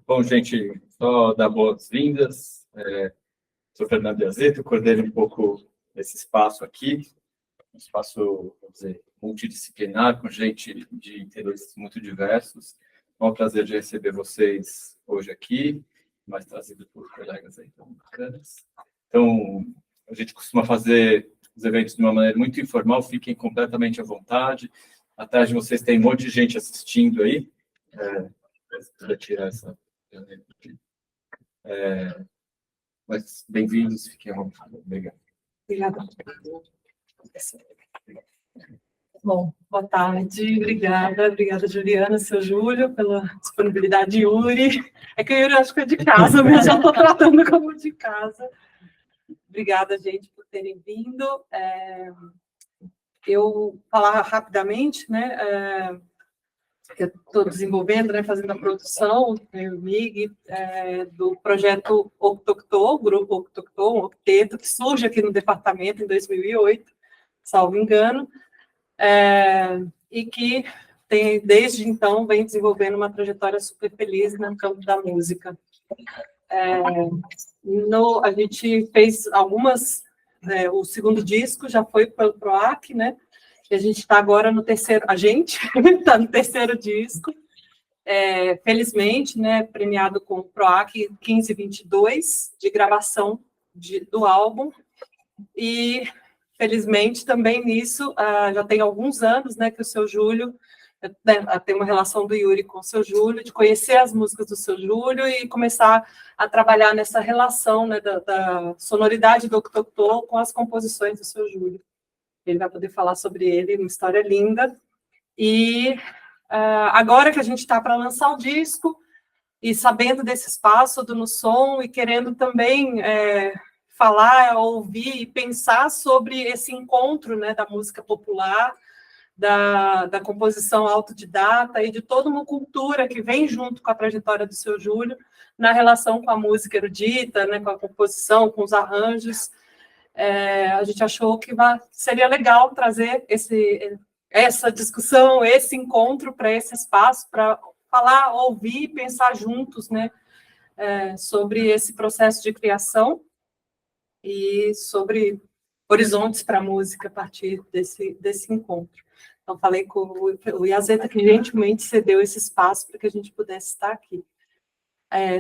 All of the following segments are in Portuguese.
Bom, gente, só dar boas-vindas. Sou Fernando Biazzetto, coordeno um pouco esse espaço aqui, um espaço, vamos dizer, multidisciplinar, com gente de interesses muito diversos. É um prazer de receber vocês hoje aqui, mais trazido por colegas aí tão bacanas. Então, a gente costuma fazer os eventos de uma maneira muito informal, fiquem completamente à vontade. Atrás de vocês tem um monte de gente assistindo aí. Vou tirar essa... Mas bem-vindos, fiquem à vontade. Obrigado. Obrigada. Bom, boa tarde, obrigada, Juliana, seu Júlio, pela disponibilidade, Yuri. É que o Yuri acho que é de casa, mas já estou tratando como de casa. Obrigada, gente, por terem vindo. Eu falar rapidamente, né? Eu estou desenvolvendo, né, fazendo a produção, o MIG, do projeto Octocto, o grupo Octocto, um octeto, que surge aqui no departamento em 2008, salvo engano, e que tem, desde então, vem desenvolvendo uma trajetória super feliz no campo da música. A gente fez algumas... o segundo disco já foi para o PROAC, né? E a gente está agora no terceiro... A gente está no terceiro disco, felizmente, né, premiado com o PROAC 1522, de gravação do álbum, e felizmente também nisso, já tem alguns anos, né, que o seu Júlio, tem uma relação do Yuri com o seu Júlio, de conhecer as músicas do seu Júlio e começar a trabalhar nessa relação, né, da sonoridade do Octocto com as composições do seu Júlio. Ele vai poder falar sobre ele, uma história linda. E agora que a gente está para lançar o disco, e sabendo desse espaço do No Som, e querendo também falar, ouvir e pensar sobre esse encontro, né, da música popular, da composição autodidata e de toda uma cultura que vem junto com a trajetória do seu Júlio, na relação com a música erudita, né, com a composição, com os arranjos. A gente achou que seria legal trazer essa discussão, esse encontro para esse espaço, para falar, ouvir e pensar juntos, né, sobre esse processo de criação e sobre horizontes para a música a partir desse encontro. Então, falei com o Biazzetto, que gentilmente cedeu esse espaço para que a gente pudesse estar aqui.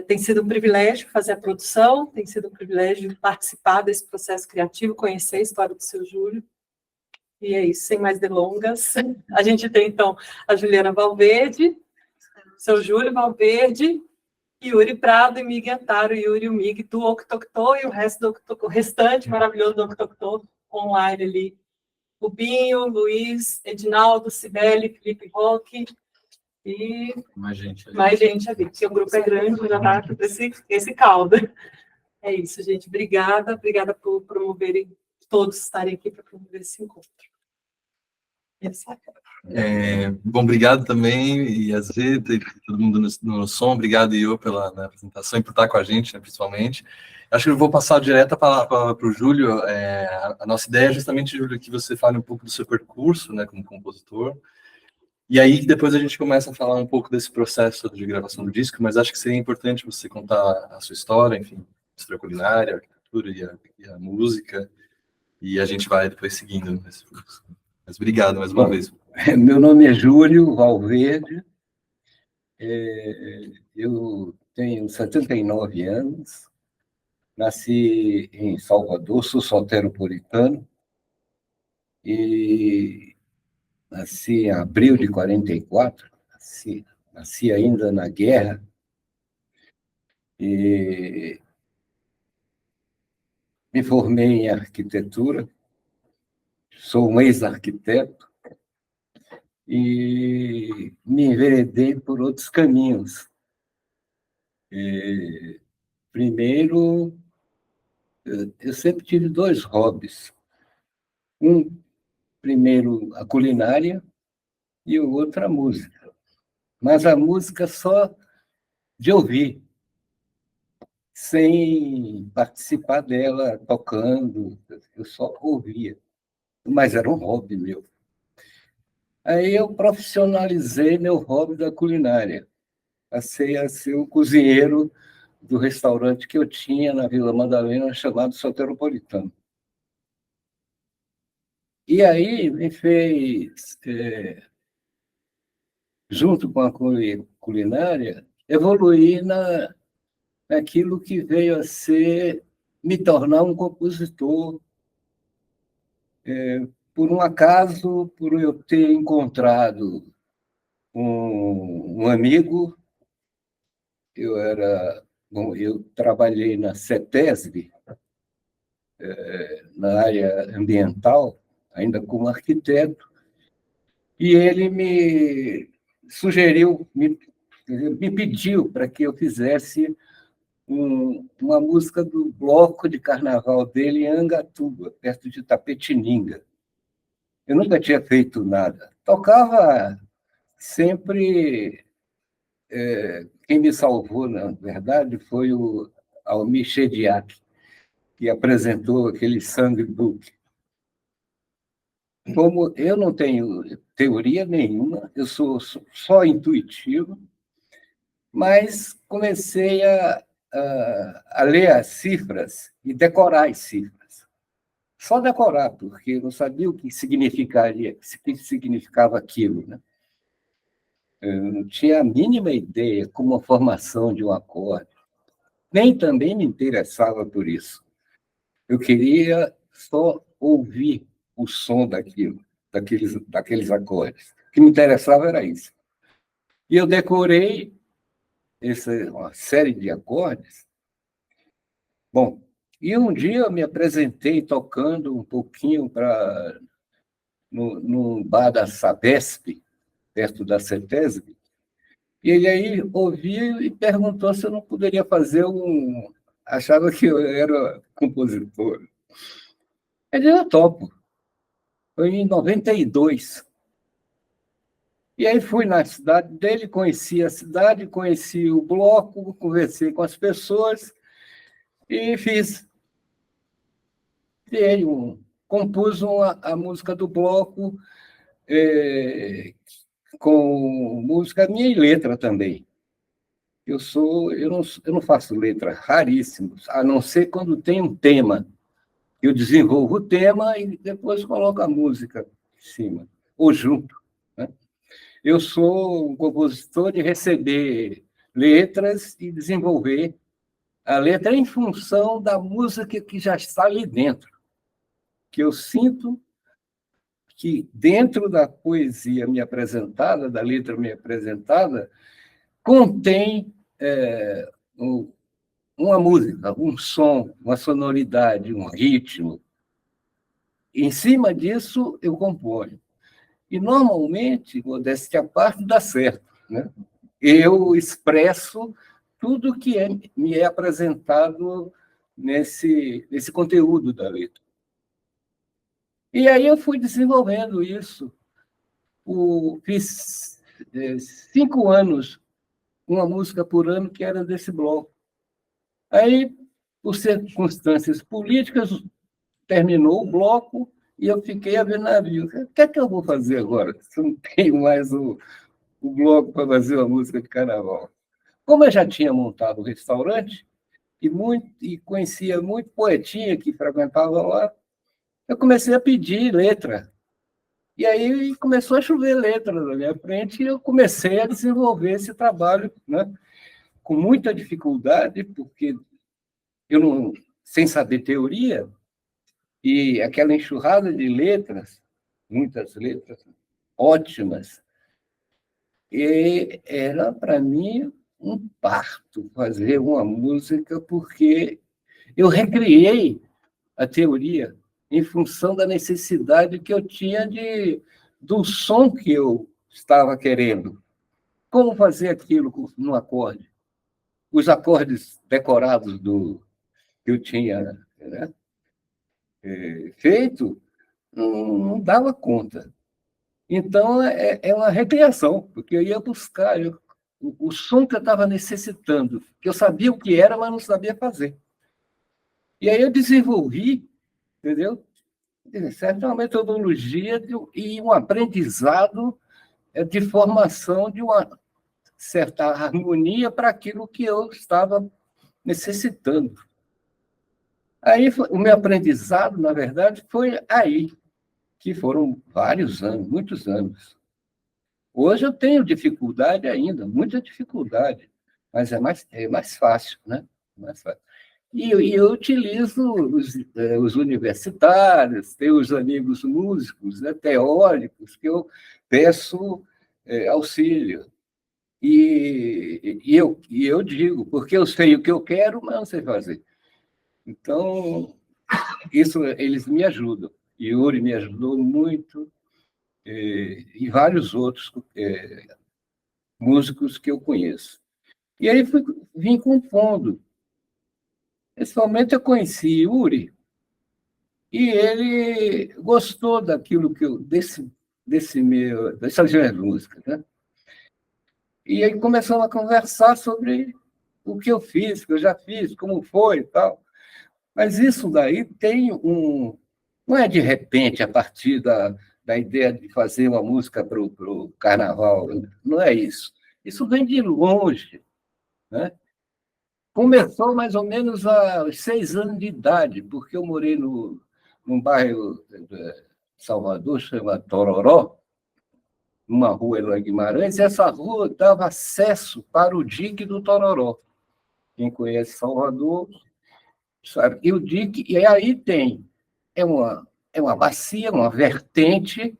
Tem sido um privilégio fazer a produção, tem sido um privilégio participar desse processo criativo, conhecer a história do seu Júlio. E é isso, sem mais delongas. A gente tem, então, a Juliana Valverde, seu Júlio Valverde, Yuri Prado e Mig Antaro, Yuri e o Mig do Octocto e o restante maravilhoso do Octocto online ali. Rubinho, Luiz, Edinaldo, Cibele, Felipe Roque e mais gente ali, porque o grupo é grande, já está esse caldo. É isso, gente. Obrigada por promoverem, todos estarem aqui para promover esse encontro. Bom, obrigado também, Biazzetto, e todo mundo no som. Obrigado, Iô, pela apresentação e por estar com a gente, né, principalmente. Acho que eu vou passar direto a palavra para o Júlio. A nossa ideia é justamente, Júlio, que você fale um pouco do seu percurso, né, como compositor. E aí, depois a gente começa a falar um pouco desse processo de gravação do disco, mas acho que seria importante você contar a sua história, enfim, a história culinária, a arquitetura e a música, e a gente vai depois seguindo nesse fluxo. Mas obrigado mais uma vez. Meu nome é Júlio Valverde, eu tenho 79 anos, nasci em Salvador, sou soteropolitano, e nasci em abril de 44, nasci ainda na guerra, e me formei em arquitetura, sou um ex-arquiteto, e me enveredei por outros caminhos. Primeiro, eu sempre tive dois hobbies. Primeiro, a culinária, e o outro, a música. Mas a música só de ouvir, sem participar dela tocando, eu só ouvia. Mas era um hobby meu. Aí eu profissionalizei meu hobby da culinária. a ser o cozinheiro do restaurante que eu tinha na Vila Madalena, chamado Soteropolitano. E aí me fez, junto com a culinária, evoluir naquilo que veio a ser me tornar um compositor, por um acaso, por eu ter encontrado um amigo. Eu trabalhei na CETESB, na área ambiental, ainda como arquiteto, e ele me sugeriu, me pediu para que eu fizesse uma música do bloco de carnaval dele em Angatuba, perto de Tapetininga. Eu nunca tinha feito nada. Tocava sempre... Quem me salvou, na verdade, foi o Almir Shediac, que apresentou aquele songbook. Como eu não tenho teoria nenhuma, eu sou só intuitivo, mas comecei a ler as cifras e decorar as cifras. Só decorar, porque eu não sabia o que significava aquilo, né? Eu não tinha a mínima ideia como a formação de um acorde. Nem também me interessava por isso. Eu queria só ouvir o som daqueles acordes. O que me interessava era isso. E eu decorei uma série de acordes. Bom, e um dia eu me apresentei tocando um pouquinho no bar da Sabesp, perto da CETESB, e ele aí ouviu e perguntou se eu não poderia fazer Achava que eu era compositor. Ele disse, eu topo. Foi em 92. E aí fui na cidade dele, conheci a cidade, conheci o bloco, conversei com as pessoas e fiz. Compus a música do bloco, com música minha e letra também. Eu não faço letra, raríssimo, a não ser quando tem um tema. Eu desenvolvo o tema e depois coloco a música em cima, ou junto, né? Eu sou um compositor de receber letras e desenvolver a letra em função da música que já está ali dentro, que eu sinto que dentro da poesia me apresentada, da letra me apresentada, contém uma música, um som, uma sonoridade, um ritmo. Em cima disso, eu componho. E, normalmente, modéstia à parte, dá certo, né? Eu expresso tudo que me é apresentado nesse conteúdo da letra. E aí eu fui desenvolvendo isso. Fiz 5 anos, uma música por ano que era desse bloco. Aí, por circunstâncias políticas, terminou o bloco e eu fiquei a ver navio. O que é que eu vou fazer agora? Se eu não tenho mais o bloco para fazer uma música de carnaval. Como eu já tinha montado o restaurante e conhecia muito poetinha que frequentava lá, eu comecei a pedir letra. E aí começou a chover letra na minha frente e eu comecei a desenvolver esse trabalho, né? Com muita dificuldade, porque eu não, sem saber teoria, e aquela enxurrada de letras, muitas letras ótimas, e era, para mim, um parto fazer uma música, porque eu recriei a teoria em função da necessidade que eu tinha do som que eu estava querendo. Como fazer aquilo no acorde? Os acordes decorados que eu tinha, né, feito, não dava conta. Então, é uma recriação, porque eu ia buscar o som que eu estava necessitando, que eu sabia o que era, mas não sabia fazer. E aí eu desenvolvi, entendeu? Certo, uma metodologia e um aprendizado de formação de uma certa harmonia para aquilo que eu estava necessitando. Aí, o meu aprendizado, na verdade, foi aí, que foram vários anos, muitos anos. Hoje eu tenho dificuldade ainda, muita dificuldade, mas é mais fácil, né? Mais fácil. E eu utilizo os universitários, tenho os amigos músicos, né, teóricos, que eu peço auxílio. E eu digo, porque eu sei o que eu quero, mas não sei fazer. Então, isso eles me ajudam. Yuri me ajudou muito, e vários outros músicos que eu conheço. E aí vim compondo. Principalmente eu conheci Yuri, e ele gostou daquilo que eu, dessas minhas músicas, né? E aí começamos a conversar sobre o que eu fiz, que eu já fiz, como foi e tal. Mas isso daí tem um... Não é de repente, a partir da ideia de fazer uma música para o carnaval, não é isso. Isso vem de longe, né? Começou mais ou menos aos 6 anos de idade, porque eu morei num bairro de Salvador, chamado Tororó, numa rua Eloy Guimarães, e essa rua dava acesso para o dique do Tororó. Quem conhece Salvador sabe. E o dique, e aí é uma bacia, uma vertente.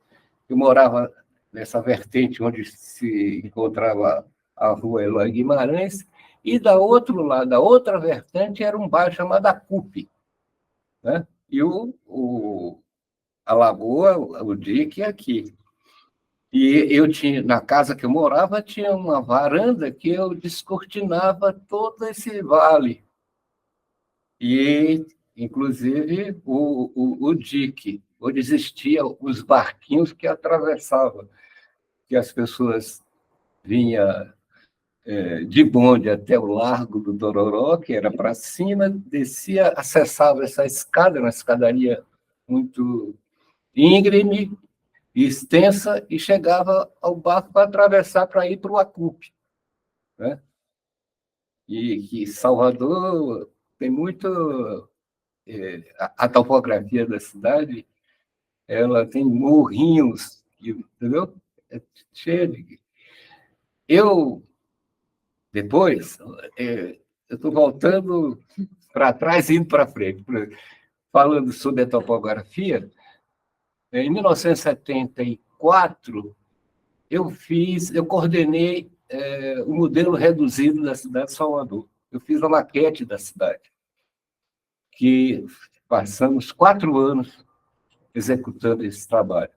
Eu morava nessa vertente onde se encontrava a rua Eloy Guimarães, e da outro lado, da outra vertente, era um bairro chamado Acupe, né? E a lagoa, o dique, aqui. E eu tinha, na casa que eu morava, tinha uma varanda que eu descortinava todo esse vale. E, inclusive, o dique, onde existiam os barquinhos que atravessavam, que as pessoas vinham de bonde até o Largo do Tororó, que era para cima, descia, acessava essa escada, uma escadaria muito íngreme e extensa, e chegava ao barco para atravessar para ir para o Acupe, né? E que Salvador tem muito... a topografia da cidade, ela tem morrinhos, entendeu? É cheio de... Eu, depois, eu estou voltando para trás e indo para frente. Falando sobre a topografia, em 1974, eu coordenei o modelo reduzido da cidade de Salvador. Eu fiz a maquete da cidade, que passamos 4 anos executando esse trabalho.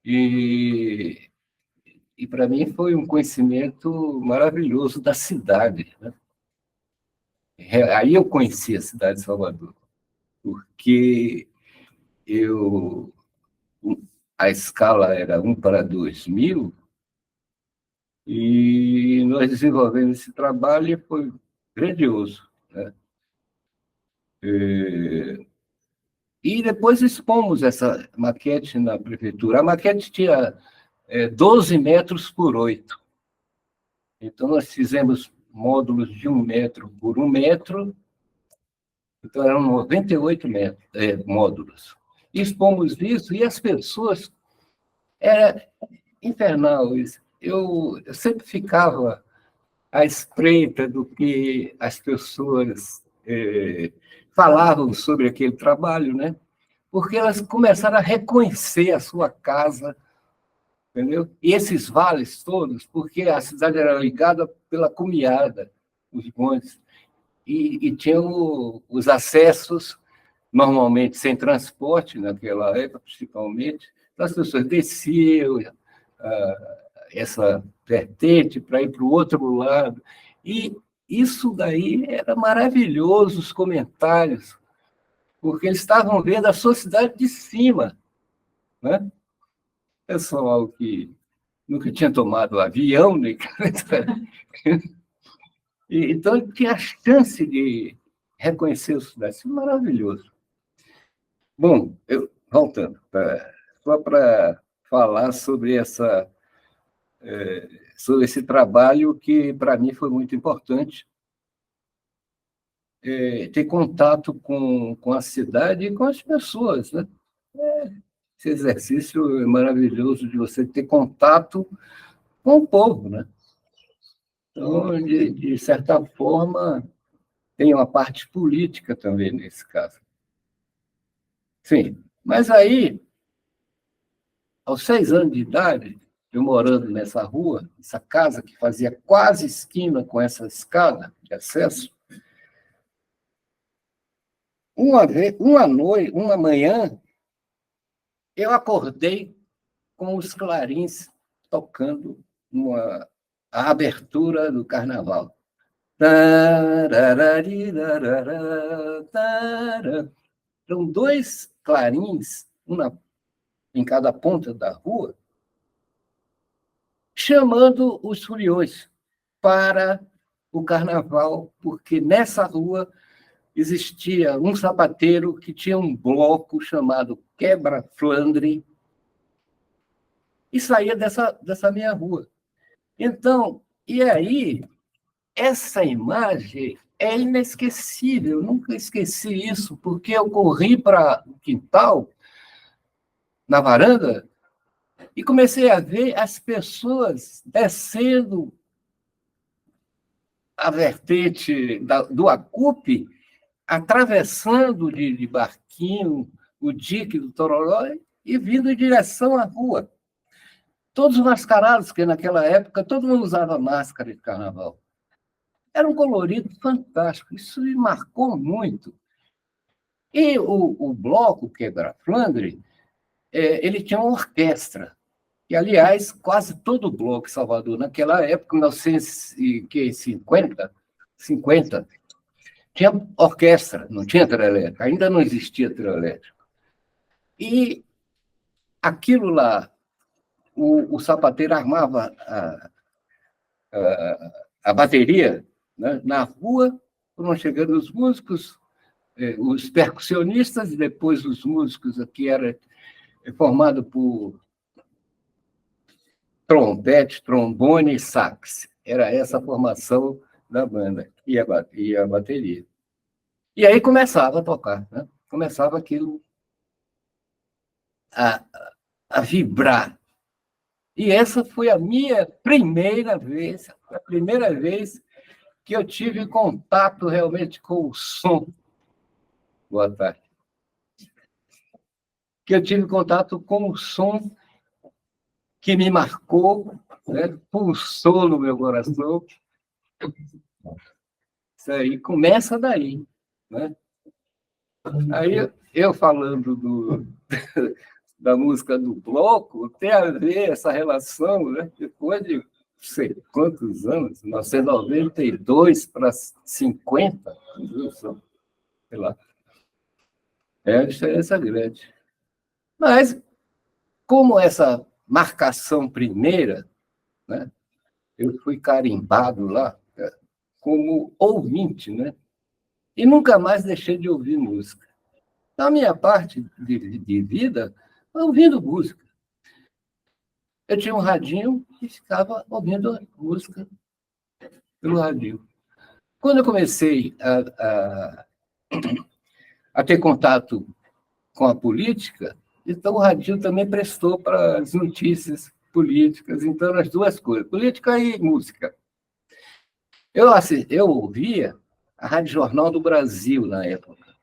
E para mim foi um conhecimento maravilhoso da cidade, né? Aí eu conheci a cidade de Salvador, porque a escala era 1:2000, e nós desenvolvemos esse trabalho e foi grandioso, né? E depois expomos essa maquete na prefeitura. A maquete tinha 12 metros por 8. Então, nós fizemos módulos de 1 metro por 1 metro, então eram 98 módulos. Expomos isso, e as pessoas... Era infernal isso. Eu sempre ficava à espreita do que as pessoas falavam sobre aquele trabalho, né? Porque elas começaram a reconhecer a sua casa, entendeu? E esses vales todos, porque a cidade era ligada pela cumiada, os bondes, e tinha os acessos, normalmente sem transporte, naquela época, principalmente. Então, as pessoas desciam essa vertente para ir para o outro lado. E isso daí era maravilhoso, os comentários, porque eles estavam vendo a sociedade de cima, né? Pessoal que nunca tinha tomado avião, nem... Então, tinha a chance de reconhecer a cidade. Isso é maravilhoso. Bom, voltando, só para falar sobre essa sobre esse trabalho que, para mim, foi muito importante, ter contato com a cidade e com as pessoas, né? Esse exercício é maravilhoso de você ter contato com o povo, né? Então, de certa forma, tem uma parte política também nesse caso. Sim, mas aí, aos 6 anos de idade, eu morando nessa rua, essa casa que fazia quase esquina com essa escada de acesso, uma manhã, eu acordei com os clarins tocando a abertura do carnaval. Eram 2 clarins, em cada ponta da rua, chamando os foliões para o carnaval, porque nessa rua existia um sapateiro que tinha um bloco chamado Quebra-Flandre e saía dessa minha rua. Então, e aí, essa imagem é inesquecível, eu nunca esqueci isso, porque eu corri para o quintal, na varanda, e comecei a ver as pessoas descendo a vertente do Acupe, atravessando de barquinho o dique do Tororó e vindo em direção à rua. Todos mascarados, porque naquela época todo mundo usava máscara de carnaval. Era um colorido fantástico, isso me marcou muito. E o bloco Quebra-Flandre, ele tinha uma orquestra. E, aliás, quase todo o bloco em Salvador, naquela época, 1950, tinha orquestra, não tinha trio elétrico, ainda não existia trio elétrico. E aquilo lá, o sapateiro armava a bateria, né, na rua, foram chegando os músicos, os percussionistas, e depois os músicos, que era formado por trompete, trombone e sax. Era essa a formação da banda, e a bateria. E aí começava a tocar, né? Começava aquilo a vibrar. E essa foi a minha primeira vez, a primeira vez que eu tive contato realmente com o som. Boa tarde. Que eu tive contato com o som que me marcou, né? Pulsou no meu coração. Isso aí começa daí, né? Aí eu falando da música do bloco, tem a ver essa relação, né? Depois de não sei quantos anos, 1992 para 50, sei lá. É uma diferença grande. Mas, como essa marcação primeira, né? Eu fui carimbado lá como ouvinte, né? E nunca mais deixei de ouvir música. Na minha parte de vida, ouvindo música. Eu tinha um radinho e ficava ouvindo música pelo radinho. Quando eu comecei a ter contato com a política, então o radinho também prestou para as notícias políticas, então as duas coisas, política e música. Eu ouvia a Rádio Jornal do Brasil na época,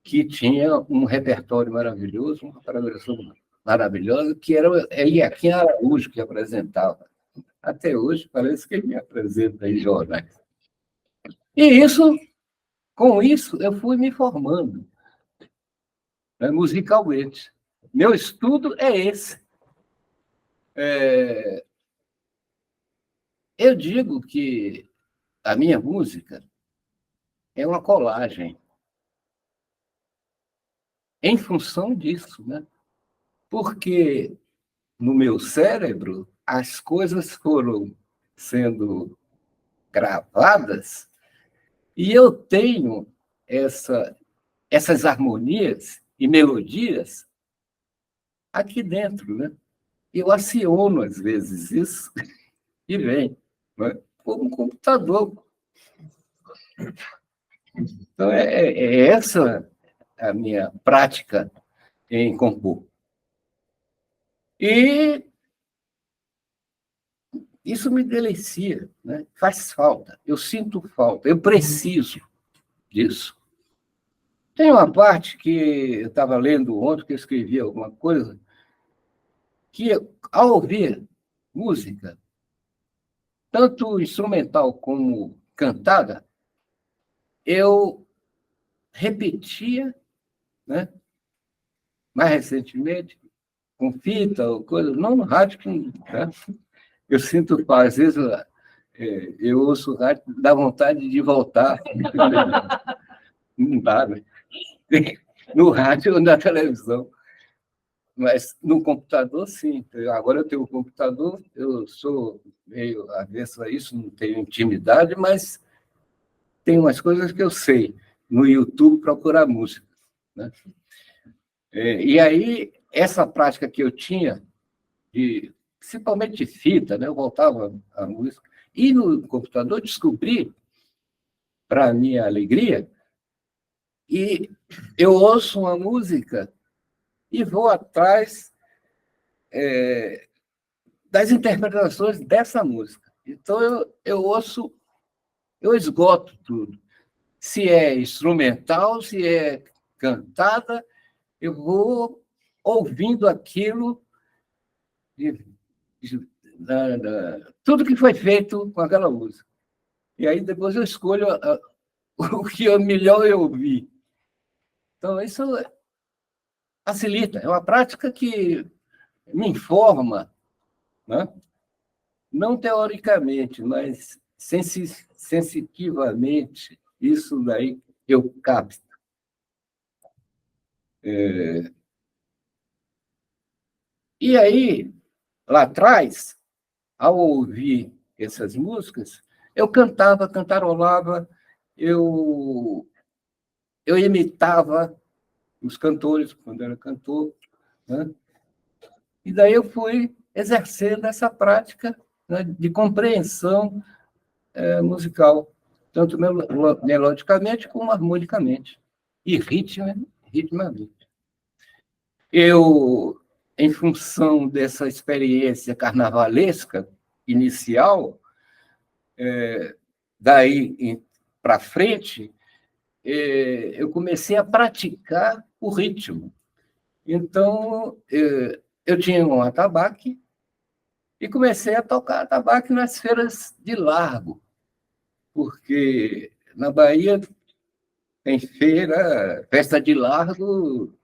que tinha um repertório maravilhoso, uma programação maravilhosa, que era Eliakim Araújo que apresentava. Até hoje, parece que ele me apresenta em jornais. E com isso, eu fui me formando, né, musicalmente. Meu estudo é esse. Eu digo que a minha música é uma colagem em função disso, né? Porque no meu cérebro as coisas foram sendo gravadas e eu tenho essas harmonias e melodias aqui dentro, né? eu aciono, às vezes, isso e vem, né? Como um computador. Então, é essa a minha prática em compor. E isso me delicia, né? Faz falta, eu sinto falta, eu preciso disso. Tem uma parte que eu estava lendo ontem, que eu escrevi alguma coisa, que ao ouvir música, tanto instrumental como cantada, eu repetia, né? Mais recentemente, com fita ou coisa, não no rádio, né? Eu sinto, às vezes, eu ouço o rádio, dá vontade de voltar. Não dá, né? No rádio ou na televisão. Mas no computador, sim. Agora eu tenho um computador, eu sou meio avesso a isso, não tenho intimidade, mas tem umas coisas que eu sei. No YouTube, procurar música, né? E aí, essa prática que eu tinha, principalmente de fita, né? Eu voltava à música, e no computador descobri, para minha alegria, e eu ouço uma música e vou atrás das interpretações dessa música. Então, eu ouço, eu esgoto tudo. Se é instrumental, se é cantada, eu vou ouvindo aquilo, de, tudo que foi feito com aquela música. E aí depois eu escolho o que é melhor eu ouvir. Então, isso facilita. É uma prática que me informa, né? Não teoricamente, mas sensitivamente, isso daí eu capto. E aí, lá atrás, ao ouvir essas músicas, eu cantava, cantarolava, eu imitava os cantores, quando era cantor, né? E daí eu fui exercendo essa prática, né, de compreensão musical, tanto melodicamente como harmonicamente, e ritmamente. Eu, em função dessa experiência carnavalesca inicial, daí para frente, eu comecei a praticar o ritmo. Então, eu tinha um atabaque e comecei a tocar atabaque nas feiras de largo, porque na Bahia tem feira, festa de largo,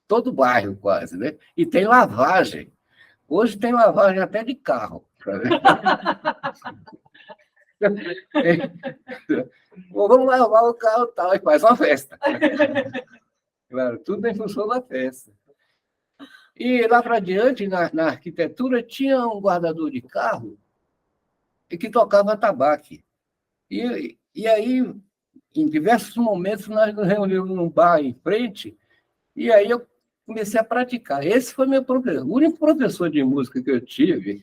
todo bairro quase, né? E tem lavagem. Hoje tem lavagem até de carro. Vamos lavar o carro e tal, e faz uma festa. Claro, tudo em função da festa. E lá para diante, na arquitetura, tinha um guardador de carro que tocava tabaque. E aí, em diversos momentos, nós nos reunimos num bar em frente, e aí eu comecei a praticar. Esse foi meu professor. O único professor de música que eu tive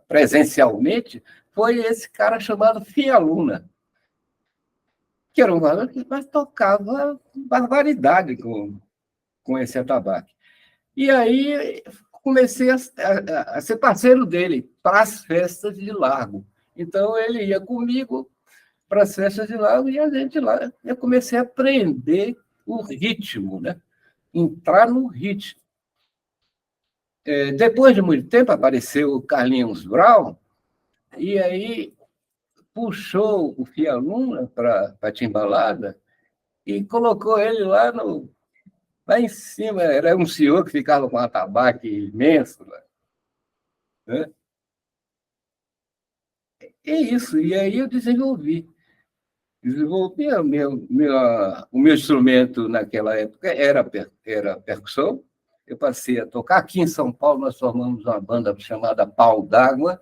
presencialmente foi esse cara chamado Fialuna, que era um guardador que tocava barbaridade com esse atabaque. E aí comecei a ser parceiro dele para as festas de largo. Então, ele ia comigo para as festas de largo e a gente lá. Eu comecei a aprender o ritmo, né? Entrar no ritmo. Depois de muito tempo, apareceu o Carlinhos Brown, e aí puxou o Fialuna para a timbalada e colocou ele lá em cima. Era um senhor que ficava com um atabaque imenso, né? É isso. E aí eu desenvolvi o meu instrumento naquela época era percussão. Eu passei a tocar. Aqui em São Paulo, nós formamos uma banda chamada Pau d'Água,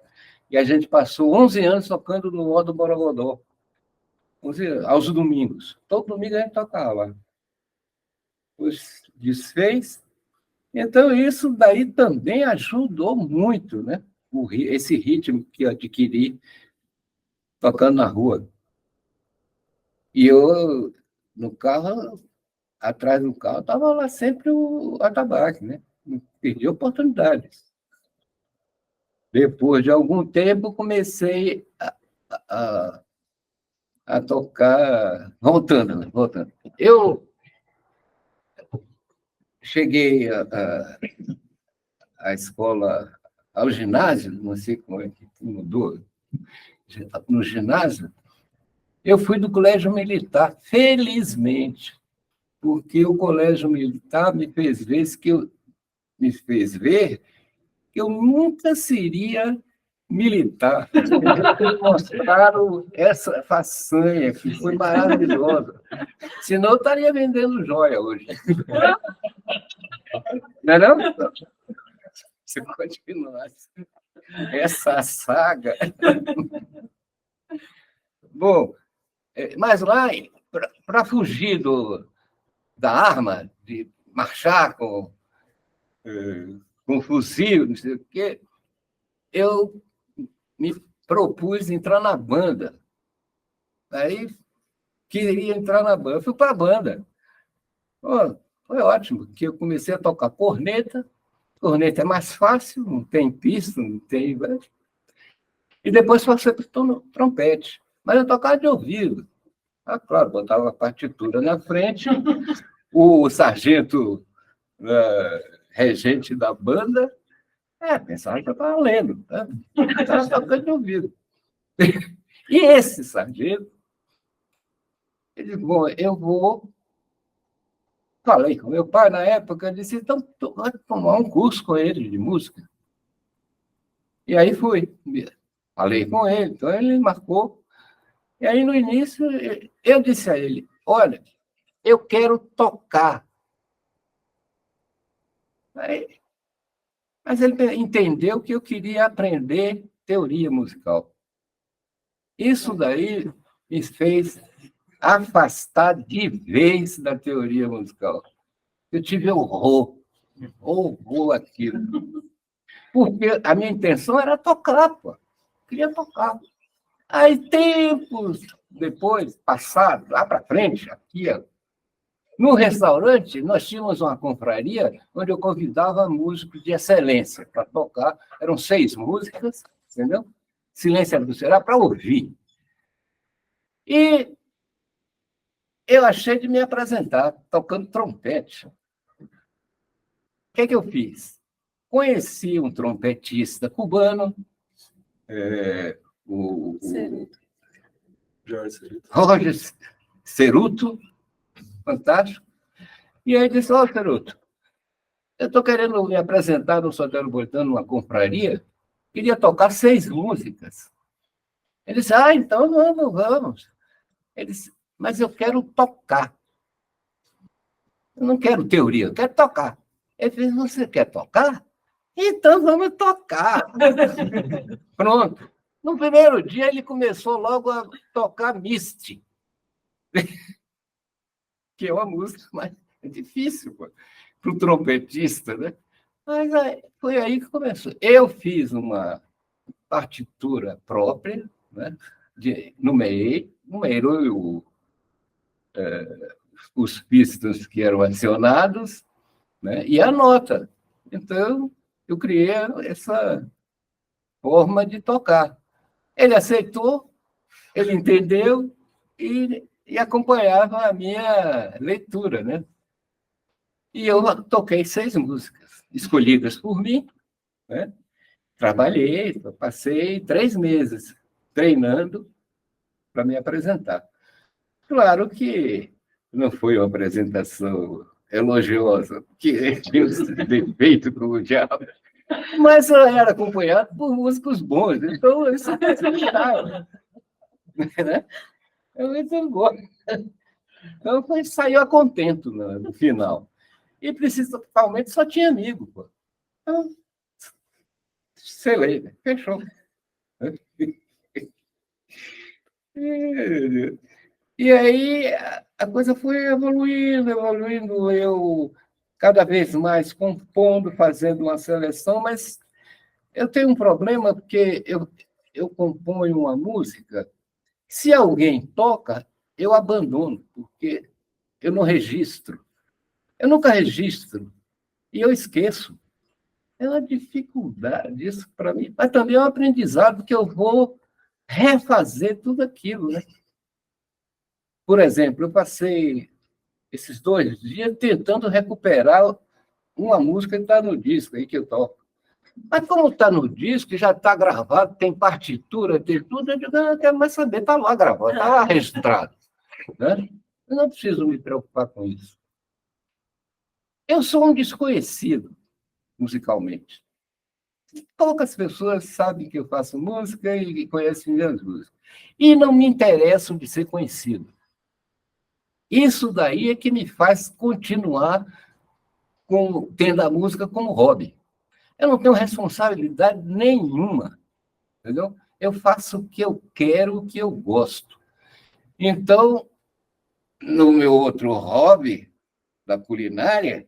e a gente passou 11 anos tocando no Ó do Borogodó, aos domingos. Todo domingo a gente tocava lá. Depois desfez, Então, isso daí também ajudou muito, né? Esse ritmo que eu adquiri tocando na rua. E eu, no carro, atrás do carro, estava lá sempre o atabaque, né? Não perdi oportunidades. Depois de algum tempo, comecei a, a tocar, voltando, né? Voltando. Eu cheguei à escola, ao ginásio, não sei como é que mudou, no ginásio, eu fui do colégio militar, felizmente, porque o colégio militar me fez ver que eu nunca seria militar. Eles mostraram essa façanha que foi maravilhosa. Senão eu estaria vendendo joia hoje. Não é não? Se continuasse essa saga. Bom, mas lá, para fugir da arma, de marchar com fuzil, não sei o quê, eu me propus entrar na banda. Aí queria entrar na banda. Eu fui para a banda. Oh, foi ótimo, porque eu comecei a tocar corneta. Corneta é mais fácil, não tem pista, não tem. E depois passei para o trompete. Mas eu tocava de ouvido. Ah, claro, botava a partitura na frente, o sargento regente da banda, pensava que eu estava lendo, né? Estava tocando de ouvido. E esse sargento, ele disse, bom, eu vou... Falei com meu pai na época, eu disse, então, vai tomar um curso com ele de música. E aí fui. Falei com ele, então ele marcou. E aí, no início, eu disse a ele, olha, eu quero tocar. Aí, mas ele entendeu que eu queria aprender teoria musical. Isso daí me fez afastar de vez da teoria musical. Eu tive horror aquilo. Porque a minha intenção era tocar, pô. Eu queria tocar. Aí, tempos depois, passado, lá para frente, aqui, no restaurante, nós tínhamos uma confraria onde eu convidava músicos de excelência para tocar. Eram 6 músicas, entendeu? Silêncio era para ouvir. E eu achei de me apresentar tocando trompete. O que eu fiz? Conheci um trompetista cubano, o Roger Ceruto, fantástico. E aí disse, Ceruto, eu estou querendo me apresentar no Soteropolitano, numa confraria, queria tocar 6 músicas. Ele disse, então vamos. Ele disse, mas eu quero tocar. Eu não quero teoria, eu quero tocar. Ele disse, você quer tocar? Então vamos tocar. Pronto. No primeiro dia, ele começou logo a tocar Misty, que é uma música mais difícil para o trompetista, né? Mas foi aí que começou. Eu fiz uma partitura própria, né? Numerei os pistas que eram adicionados, né? E a nota. Então, eu criei essa forma de tocar. Ele aceitou, ele entendeu e acompanhava a minha leitura, né? E eu toquei 6 músicas, escolhidas por mim, né? Trabalhei, passei 3 meses treinando para me apresentar. Claro que não foi uma apresentação elogiosa, porque tinha defeito como o diabo, mas eu era acompanhado por músicos bons, então isso facilitava, né? Eu muito bom. Então saiu a contento no final. E principalmente só tinha amigo, pô. Então, sei lá, fechou. E aí a coisa foi evoluindo. Eu cada vez mais compondo, fazendo uma seleção, mas eu tenho um problema porque eu componho uma música, se alguém toca, eu abandono, porque eu não registro. Eu nunca registro e eu esqueço. É uma dificuldade isso para mim, mas também é um aprendizado que eu vou refazer tudo aquilo, né? Por exemplo, eu passei esses 2 dias tentando recuperar uma música que está no disco aí que eu toco. Mas como está no disco, já está gravado, tem partitura, tem tudo, eu digo, não quero mais saber, está lá gravado, está lá registrado. Né? Eu não preciso me preocupar com isso. Eu sou um desconhecido musicalmente. Poucas pessoas sabem que eu faço música e conhecem minhas músicas. E não me interessam de ser conhecido. Isso daí é que me faz continuar tendo a música como hobby. Eu não tenho responsabilidade nenhuma, entendeu? Eu faço o que eu quero, o que eu gosto. Então, no meu outro hobby, da culinária,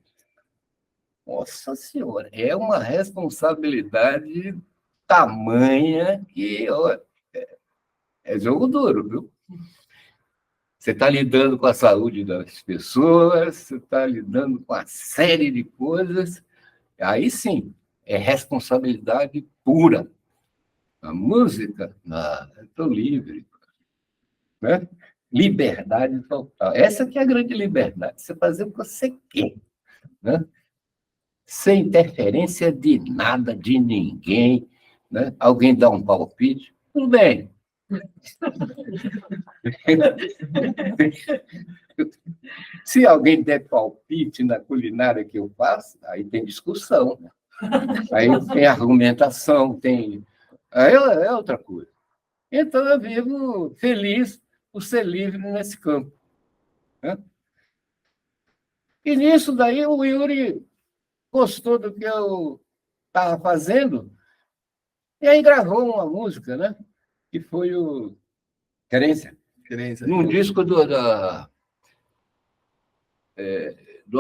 nossa Senhora, é uma responsabilidade tamanha que ó, é jogo duro, viu? Você está lidando com a saúde das pessoas, você está lidando com uma série de coisas. Aí sim, é responsabilidade pura. A música, estou livre. Né? Liberdade total. Essa que é a grande liberdade, você fazer o que você quer. Né? Sem interferência de nada, de ninguém. Né? Alguém dá um palpite, tudo bem. Se alguém der palpite na culinária que eu faço, aí tem discussão. Né? Aí tem argumentação, aí é outra coisa. Então, eu vivo feliz por ser livre nesse campo. Né? E nisso daí o Yuri gostou do que eu estava fazendo, e aí gravou uma música, né? Que foi o Querência, num disco do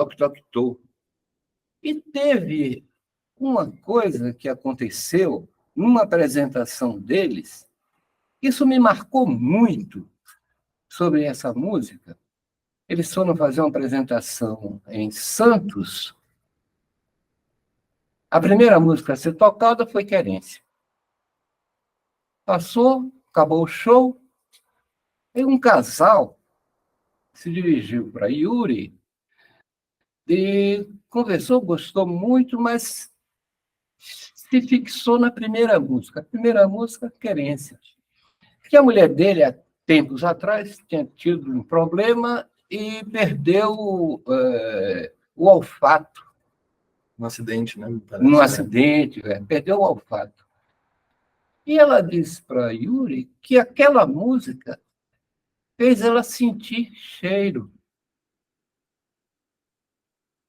Octocto. E teve uma coisa que aconteceu numa apresentação deles, isso me marcou muito sobre essa música. Eles foram fazer uma apresentação em Santos. A primeira música a ser tocada foi Querência. Passou, acabou o show, e um casal se dirigiu para Yuri e conversou, gostou muito, mas se fixou na primeira música. A primeira música, Querência. Que a mulher dele, há tempos atrás, tinha tido um problema e perdeu o olfato. Um acidente, né? Num acidente, perdeu o olfato. E ela disse para Yuri que aquela música fez ela sentir cheiro.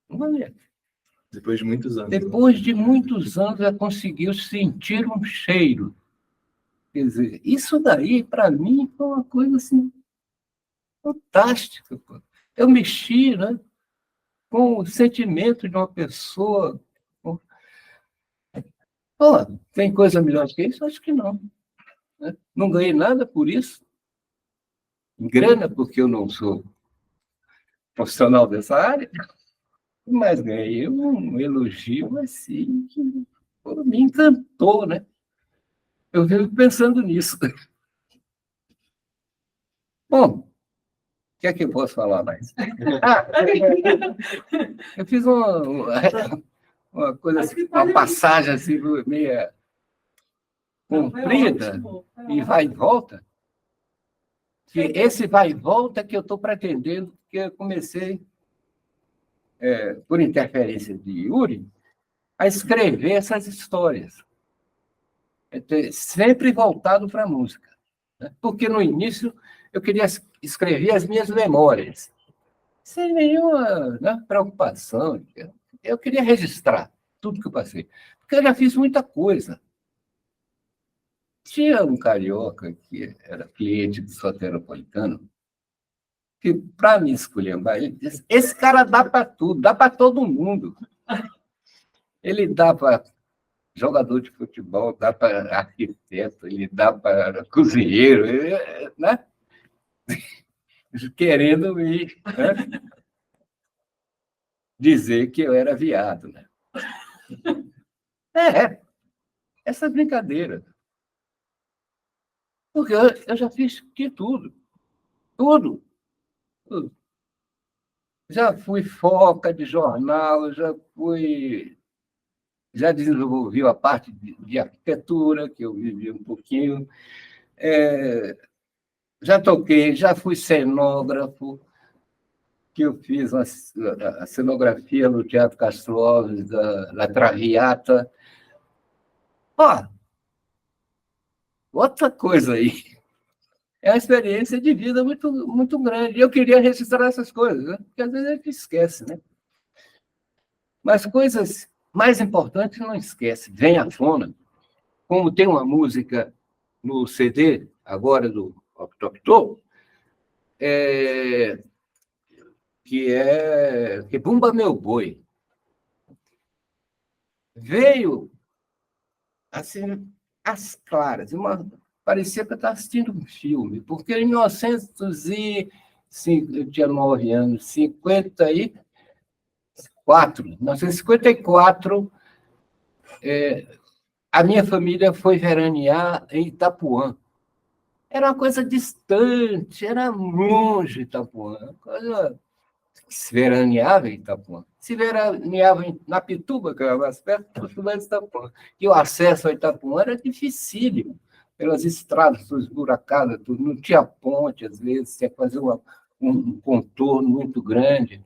Olha, Depois de muitos anos. depois de muitos anos, ela conseguiu sentir um cheiro. Quer dizer, isso daí, para mim, foi uma coisa assim, fantástica. Pô. Eu mexi, né, com o sentimento de uma pessoa. Pô, tem coisa melhor que isso? Acho que não. Né? Não ganhei nada por isso. Grana, porque eu não sou profissional dessa área, mas ganhei um elogio assim que pô, me encantou, né? Eu vivo pensando nisso. Bom, o que é que eu posso falar mais? Eu fiz uma coisa assim, uma passagem assim, meia comprida e vai e volta. Que esse vai e volta que eu estou pretendendo, porque eu comecei, por interferência de Yuri, a escrever essas histórias. Sempre voltado para a música. Né? Porque no início eu queria escrever as minhas memórias, sem nenhuma, né, preocupação. Eu queria registrar tudo que eu passei, porque eu já fiz muita coisa. Tinha um carioca que era cliente do Soteropolitano, que, para me esculhambar, ele disse, esse cara dá para tudo, dá para todo mundo. Ele dá para jogador de futebol, dá para arquiteto, ele dá para cozinheiro, né? Querendo me, né, dizer que eu era viado. Né? Essa brincadeira. Porque eu já fiz de tudo. Tudo. Tudo. Já fui foca de jornal, já desenvolvi a parte de arquitetura, que eu vivi um pouquinho. Já toquei, já fui cenógrafo, que eu fiz a cenografia no Teatro Castro Alves, da Traviata. Ó, outra coisa aí. É uma experiência de vida muito, muito grande. Eu queria registrar essas coisas, né? Porque às vezes a gente esquece, né? Mas coisas mais importantes não esquece, vem à tona. Como tem uma música no CD, agora do Octopop, que Bumba Meu Boi. Veio assim, às claras, parecia que eu estava assistindo um filme, porque em 1905, eu tinha 9 anos, 1954, a minha família foi veranear em Itapuã. Era uma coisa distante, era longe Itapuã, coisa se veraneava em Itapuã. Se veraneava na Pituba, que era mais perto, do de Itapuã. E o acesso a Itapuã era dificílimo, pelas estradas todas esburacadas, tudo. Não tinha ponte, às vezes, tinha que fazer um contorno muito grande.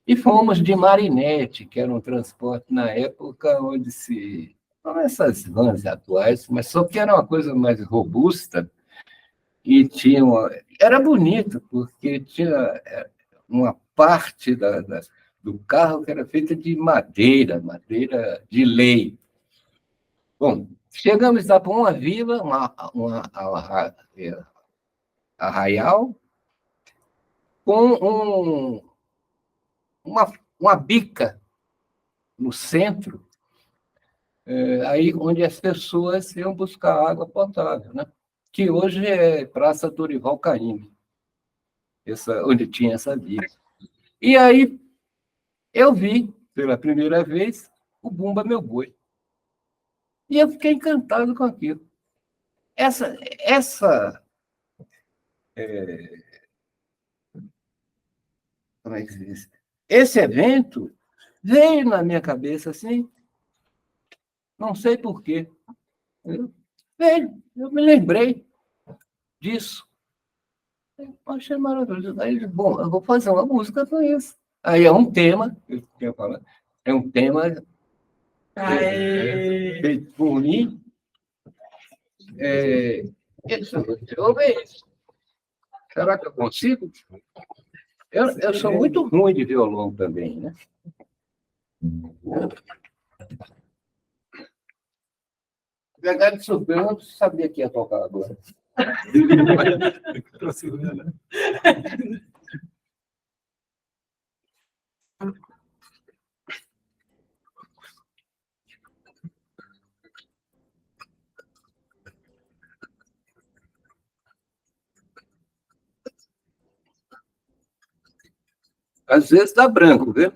E fomos de marinete, que era um transporte na época onde não essas vans atuais, mas só que era uma coisa mais robusta e era bonito, porque tinha uma parte do carro que era feita de madeira de lei. Bom, chegamos lá para uma vila, arraial, com uma bica no centro, aí onde as pessoas iam buscar água potável, né? Que hoje é Praça Dorival Caymmi, onde tinha essa bica. E aí eu vi, pela primeira vez, o Bumba Meu Boi. E eu fiquei encantado com aquilo. Como é que se diz? Esse evento veio na minha cabeça assim, não sei por quê. Eu me lembrei disso. Eu achei maravilhoso. Aí, bom, eu vou fazer uma música com isso. Aí é um tema, eu tinha falado, é um tema feito por mim. Deixa eu ver isso. Será que eu consigo? Eu sou muito ruim de violão também, né? Verdade de surpresa, eu não sabia que ia tocar agora. Às vezes dá branco, viu?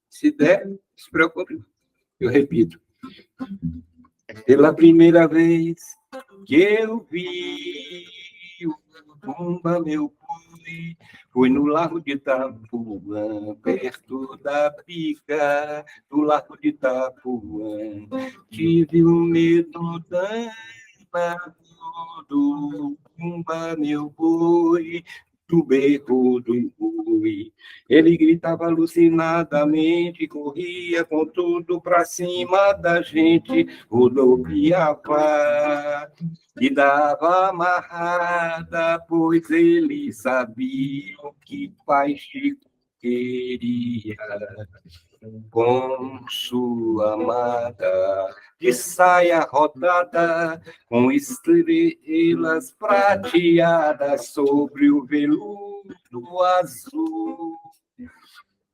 Se der, não se preocupe. Eu repito. Pela primeira vez que eu vi o Bumba Meu Boi, foi no Largo de Itapuã, perto da bica do Largo de Itapuã. Tive o medo danado do Bumba Meu Boi, do beco do boi. Ele gritava alucinadamente, corria com tudo para cima da gente, rodopiava e dava amarrada, pois ele sabia o que Pai Chico queria com sua amada, de saia rodada, com estrelas prateadas sobre o veludo do azul,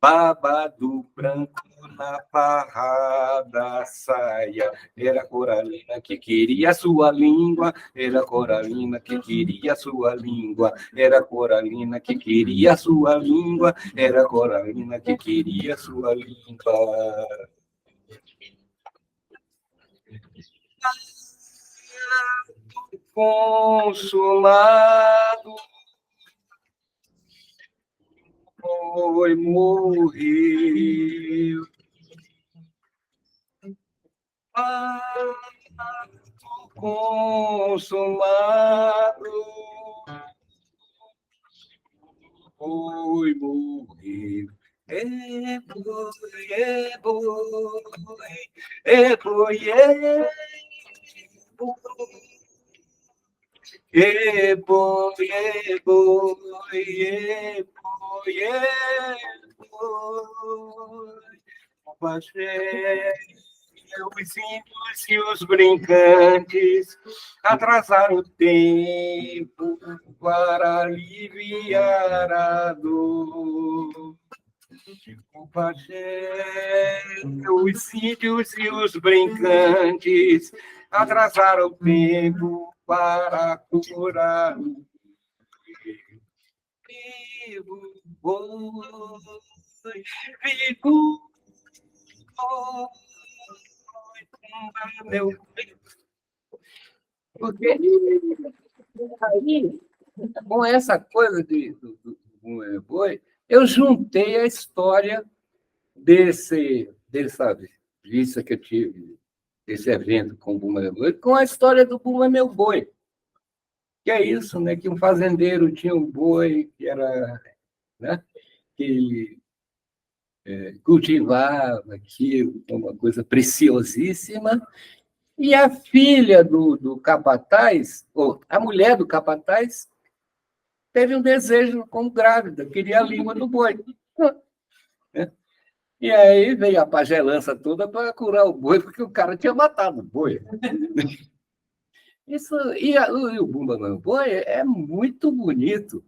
babado branco na parra da saia. Era Coralina que queria sua língua, era Coralina que queria sua língua, era Coralina que queria sua língua, era Coralina que queria sua língua. Consolado foi, morreu. Consumado foi, morreu. É boi, é boi, é boi, é boi. É boi, é boi, é boi, é boi. O pajé, os índios e os brincantes atrasaram o tempo para aliviar a dor. O pajé, os índios e os brincantes atrasaram o tempo para curar o vivo, vivo, meu. Porque aí, com essa coisa do boi, eu juntei a história dessa vista que eu tive, desse evento com o Bumba Meu Boi, com a história do Bumba Meu Boi. Que é isso, né? Que um fazendeiro tinha um boi que era, né? Que cultivava aquilo, uma coisa preciosíssima, e a filha do capataz, ou a mulher do capataz, teve um desejo como grávida, queria a língua do boi. E aí veio a pagelança toda para curar o boi, porque o cara tinha matado o boi. Isso, e o Bumba Meu Boi é muito bonito.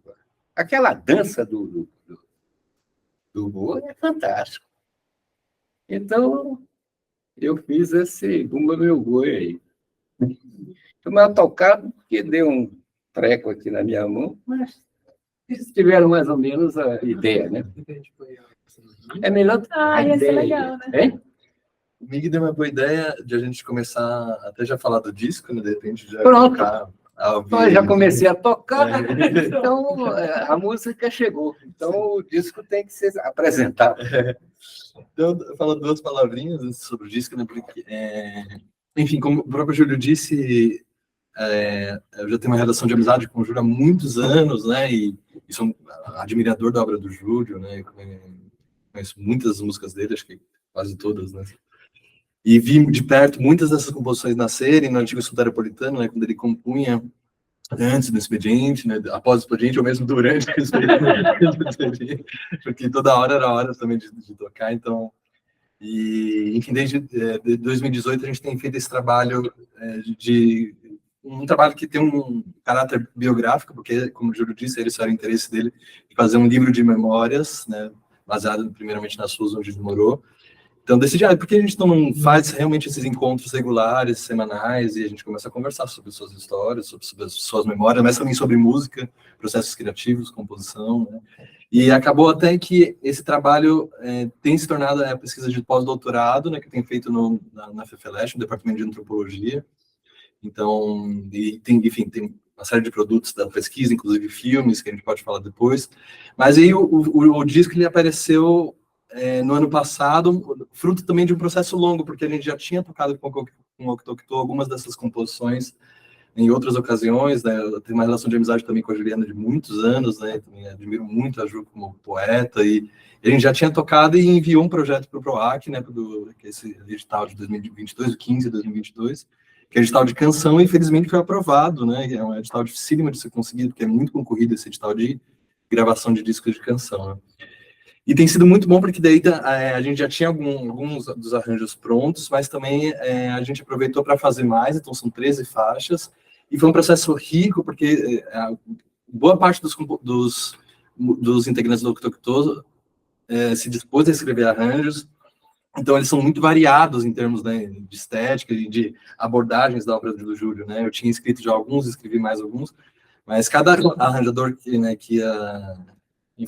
Aquela dança do boi é fantástico. Então, eu fiz esse Bumba Meu Boi aí. Estou mal tocado porque deu um treco aqui na minha mão, mas eles tiveram mais ou menos a ideia, né? É melhor a ia ser ideia. legal, né? Hein? O Mig deu uma boa ideia de a gente começar até já falar do disco, né? De repente já Pronto. colocar ao Então, eu já vivo. comecei a tocar, então a música chegou. Então, o disco tem que ser apresentado. Então, falando duas palavrinhas antes sobre o disco, né? Porque, enfim, como o próprio Júlio disse, eu já tenho uma relação de amizade com o Júlio há muitos anos, né? E sou um admirador da obra do Júlio, né? Conheço muitas músicas dele, acho que quase todas, né? E vi de perto muitas dessas composições nascerem no antigo Soteropolitano, né? Quando ele compunha antes do expediente, né? Após o expediente ou mesmo durante o expediente, porque toda hora era hora também de tocar, então. E, enfim, desde 2018 a gente tem feito esse trabalho de um trabalho que tem um caráter biográfico, porque, como o Júlio disse, esse era o interesse dele, de fazer um livro de memórias, né? Baseado primeiramente nas ruas onde ele morou. Então, decidi, por que a gente não faz realmente esses encontros regulares, semanais, e a gente começa a conversar sobre suas histórias, sobre as suas memórias, mas também sobre música, processos criativos, composição, né? E acabou até que esse trabalho tem se tornado a pesquisa de pós-doutorado, né, que tem feito na FEFELESH, no Departamento de Antropologia. Então, e tem uma série de produtos da pesquisa, inclusive filmes, que a gente pode falar depois. Mas aí o disco ele apareceu no ano passado, fruto também de um processo longo, porque a gente já tinha tocado com o Octocto algumas dessas composições em outras ocasiões, né? Eu tenho uma relação de amizade também com a Juliana de muitos anos, né? Também admiro muito a Ju como poeta, e a gente já tinha tocado e enviou um projeto para o PROAC, né? Que é esse edital de 2022, o 15 de 2022, que é edital de canção, e infelizmente foi aprovado, né? É um edital dificílimo de ser conseguido, porque é muito concorrido esse edital de gravação de discos de canção, né? E tem sido muito bom, porque daí a gente já tinha alguns dos arranjos prontos, mas também a gente aproveitou para fazer mais, então são 13 faixas, e foi um processo rico, porque boa parte dos integrantes do Octocto se dispôs a escrever arranjos. Então, eles são muito variados em termos, né, de estética e de abordagens da obra do Júlio, né? Eu tinha escrito já alguns, escrevi mais alguns, mas cada arranjador que ia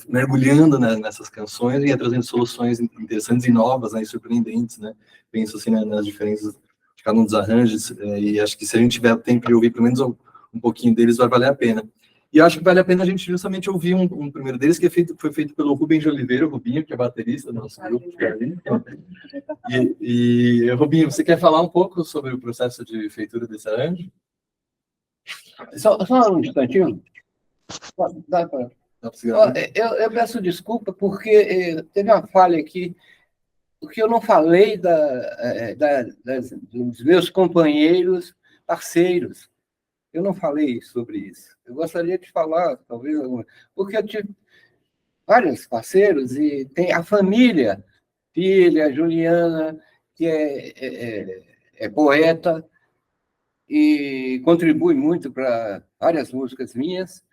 mergulhando, né, nessas canções e ia trazendo soluções interessantes e novas, né, e surpreendentes, né? Penso assim, né, nas diferenças de cada um dos arranjos, e acho que se a gente tiver tempo de ouvir pelo menos um pouquinho deles, vai valer a pena. E eu acho que vale a pena a gente justamente ouvir um primeiro deles, que foi feito pelo Rubens de Oliveira, o Rubinho, que é baterista do nosso grupo. Rubinho, você quer falar um pouco sobre o processo de feitura desse arranjo? Só um instantinho. Dá para... Eu peço desculpa porque teve uma falha aqui, porque eu não falei dos meus companheiros parceiros. Eu não falei sobre isso. Eu gostaria de falar, talvez, porque eu tive vários parceiros e tem a família, filha, Juliana, que é poeta e contribui muito para várias músicas minhas.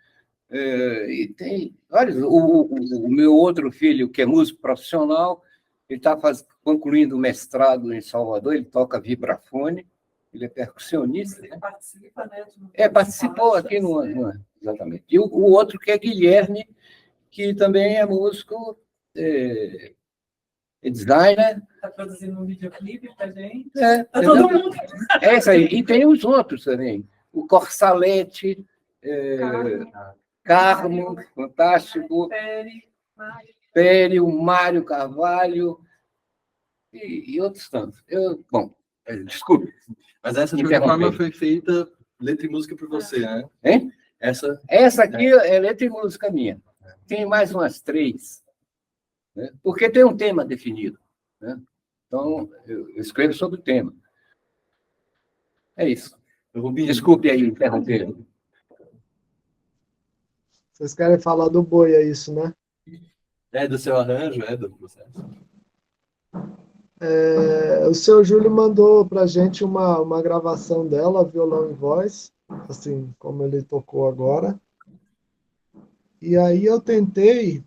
E tem vários. O meu outro filho, que é músico profissional, ele está concluindo o mestrado em Salvador, ele toca vibrafone, ele é percussionista. Ele participa, né? Participou aqui exatamente. E o outro, que é Guilherme, que também é músico, é designer. Está produzindo um videoclipe para gente. Tá todo mundo. É isso aí. E tem os outros também. O Corsalete, Carmo, fantástico. Pério, Mário Carvalho e outros tantos. Desculpe. Mas essa, de qualquer forma, foi feita letra e música por você, né? Hein? Essa aqui é letra e música minha. Tem mais umas 3. Né? Porque tem um tema definido. Né? Então, eu escrevo sobre o tema. É isso. Desculpe aí interromper. Vocês querem falar do boi, é isso, né? É do seu arranjo, é do processo. O seu Júlio mandou pra gente uma gravação dela, violão e voz, assim como ele tocou agora. E aí eu tentei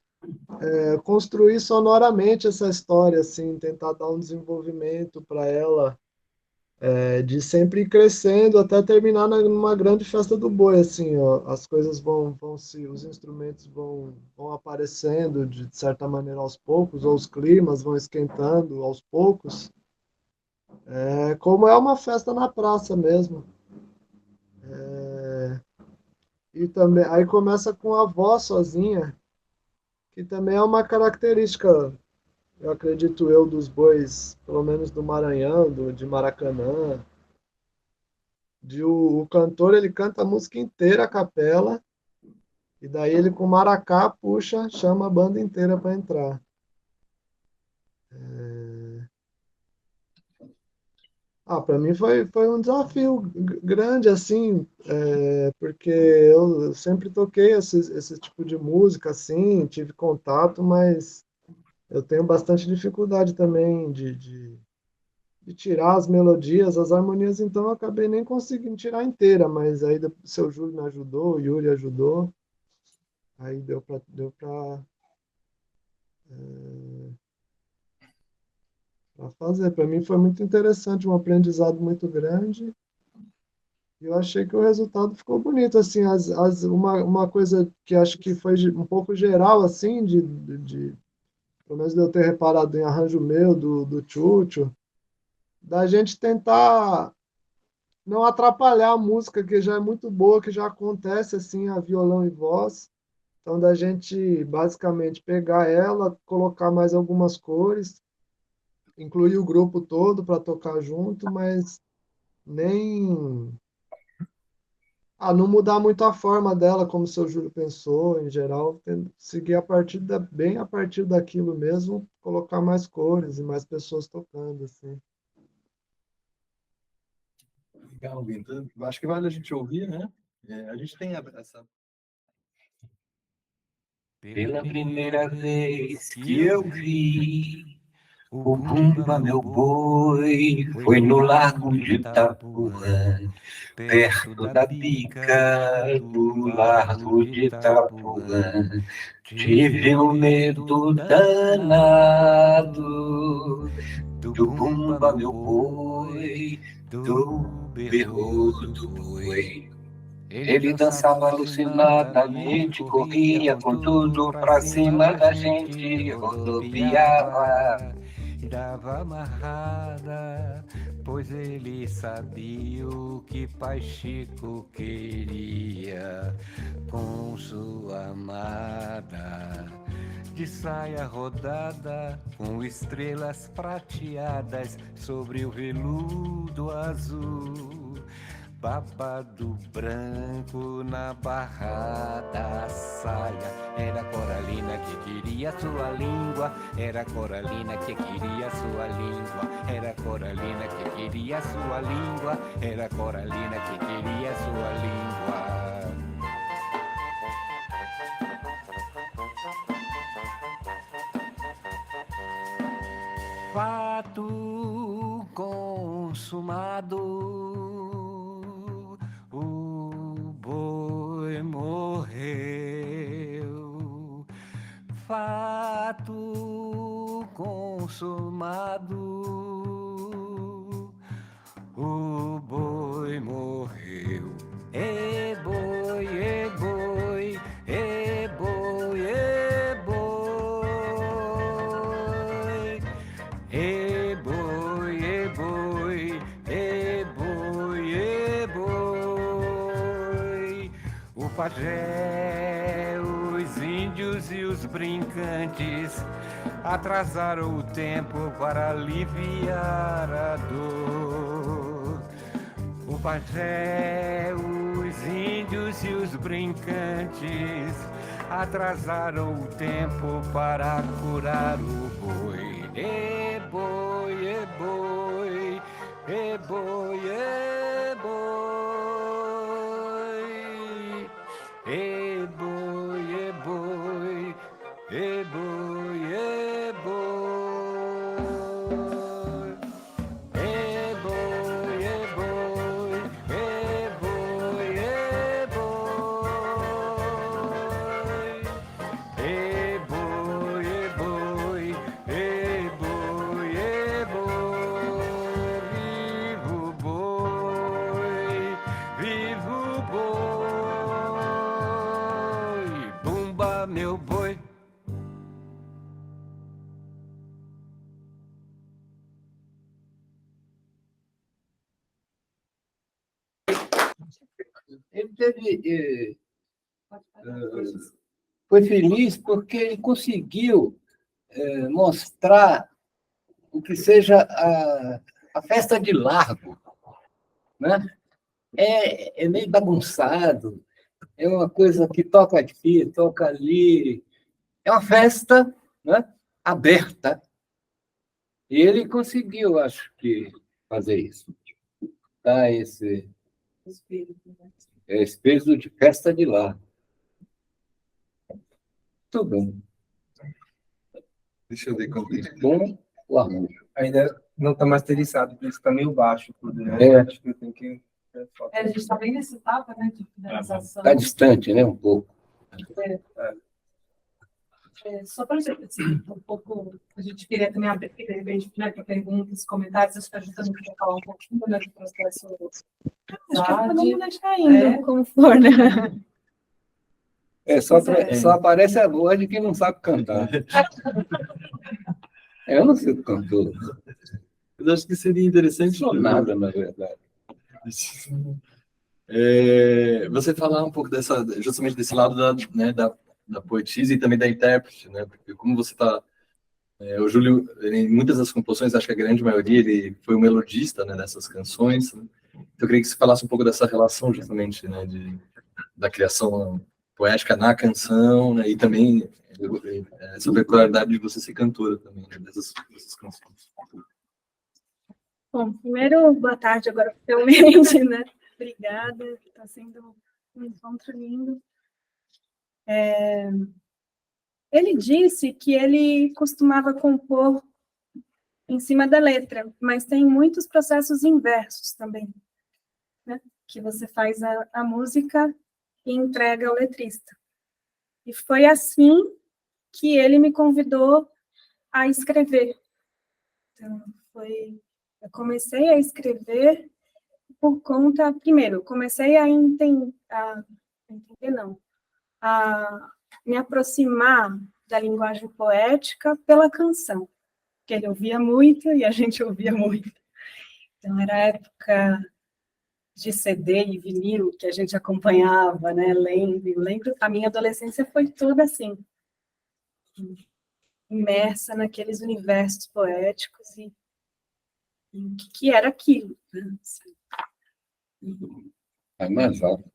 construir sonoramente essa história, assim, tentar dar um desenvolvimento para ela, de sempre ir crescendo até terminar numa grande festa do boi, assim, ó, as coisas os instrumentos vão aparecendo de certa maneira aos poucos, ou os climas vão esquentando aos poucos, como é uma festa na praça mesmo. E também aí começa com a voz sozinha, que também é uma característica, eu acredito dos bois, pelo menos do Maranhão, de Maracanã. O cantor, ele canta a música inteira a capela, e daí ele com maracá puxa, chama a banda inteira para entrar. Para mim foi um desafio grande, assim, porque eu sempre toquei esse tipo de música, assim, tive contato, mas eu tenho bastante dificuldade também de tirar as melodias, as harmonias, então eu acabei nem conseguindo tirar inteira, mas aí o seu Júlio me ajudou, o Yuri ajudou, aí deu para fazer. Para mim foi muito interessante, um aprendizado muito grande, e eu achei que o resultado ficou bonito, assim, uma coisa que acho que foi um pouco geral, assim, pelo menos de eu ter reparado em arranjo meu, do Tchutchu, da gente tentar não atrapalhar a música, que já é muito boa, que já acontece assim, a violão e voz. Então, da gente basicamente pegar ela, colocar mais algumas cores, incluir o grupo todo para tocar junto, mas nem. Não mudar muito a forma dela, como o seu Júlio pensou, em geral, seguir bem a partir daquilo mesmo, colocar mais cores e mais pessoas tocando, assim. Legal, Vitor. Acho que vale a gente ouvir, né? A gente tem essa... Pela primeira vez que eu vi O Bumba, meu boi, foi no largo de Itapuã, perto da bica do largo de Itapuã. Tive um medo danado do Bumba, meu boi, do berro do boi. Ele dançava alucinadamente, corria com tudo pra cima da gente, rodopiava e dava amarrada, pois ele sabia o que Pai Chico queria com sua amada. De saia rodada, com estrelas prateadas sobre o veludo azul, babado branco na barrada, a saia era Coralina que queria sua língua, era Coralina que queria sua língua, era Coralina que queria sua língua, era Coralina que queria sua língua. Fato consumado, o boi morreu. Fato consumado, o boi morreu. E boi, e boi, e boi, e boi. E boi, e boi, e boi, e boi. O pajé, os índios e os brincantes atrasaram o tempo para aliviar a dor. O pajé, os índios e os brincantes atrasaram o tempo para curar o boi. E boi, e boi, e boi, e boi. E boi, e boi, e boi, e boi. E boi, e boi, e boi, e boi. E boi, e boi, e boi, e boi. Vivo o boi, vivo o boi. Bumba, meu boi. Ele teve, foi feliz porque ele conseguiu mostrar o que seja a festa de largo, né? É meio bagunçado, é uma coisa que toca aqui, toca ali, é uma festa, né, aberta. E ele conseguiu, acho que, fazer isso. Tá, esse espírito de festa de largo. Tudo bem. Deixa eu ver como tem. Bom, o arranjo. Ainda não está masterizado, por isso está meio baixo tudo, né? É. Acho que eu tenho que... A gente está bem nessa etapa, né, de finalização. Está distante, né, um pouco. Só para assim, um pouco, a gente queria também abrir, de repente, né, para perguntas, comentários, acho que ajuda muito a falar um pouquinho, né, do processo. Acho que podemos deixar indo, como for, né? Só aparece a voz de quem não sabe cantar. Eu não sei cantor. Eu acho que seria interessante. Não sou nada, na verdade. Você falar um pouco justamente desse lado da poetisa e também da intérprete, né? Porque como você está... o Júlio, em muitas das composições, acho que a grande maioria, ele foi um melodista, né, dessas canções. Né? Então, eu queria que você falasse um pouco dessa relação, justamente, né, da criação poética na canção, né, e também essa peculiaridade de você ser cantora também, né, dessas canções. Bom, primeiro, boa tarde agora oficialmente, né? Obrigada, está sendo um encontro lindo. Ele disse que ele costumava compor em cima da letra, mas tem muitos processos inversos também, né? Que você faz a música e entrega ao letrista. E foi assim que ele me convidou a escrever. Então, eu comecei a escrever por conta, primeiro, comecei a me aproximar da linguagem poética pela canção, que ele ouvia muito e a gente ouvia muito. Então, era a época de CD e vinil que a gente acompanhava, né, lembro, a minha adolescência foi toda assim, imersa naqueles universos poéticos e o que era aquilo, né? Assim. É mais alto.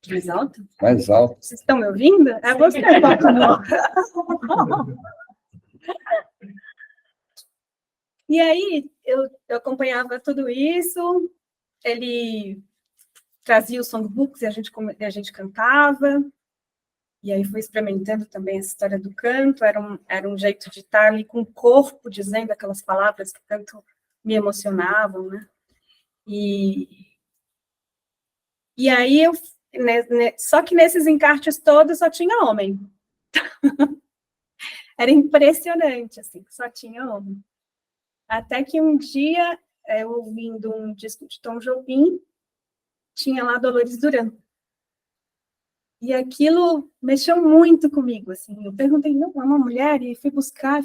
Mais alto? Mais alto. Vocês estão me ouvindo? É você, não. E aí, eu acompanhava tudo isso, ele trazia os songbooks e a gente cantava, e aí fui experimentando também essa história do canto, era um jeito de estar ali com o corpo, dizendo aquelas palavras que tanto me emocionavam, né? E aí, só que nesses encartes todos só tinha homem. Era impressionante, assim, só tinha homem. Até que um dia, ouvindo um disco de Tom Jobim, tinha lá Dolores Duran. E aquilo mexeu muito comigo, assim. Eu perguntei, não, é uma mulher? E fui buscar.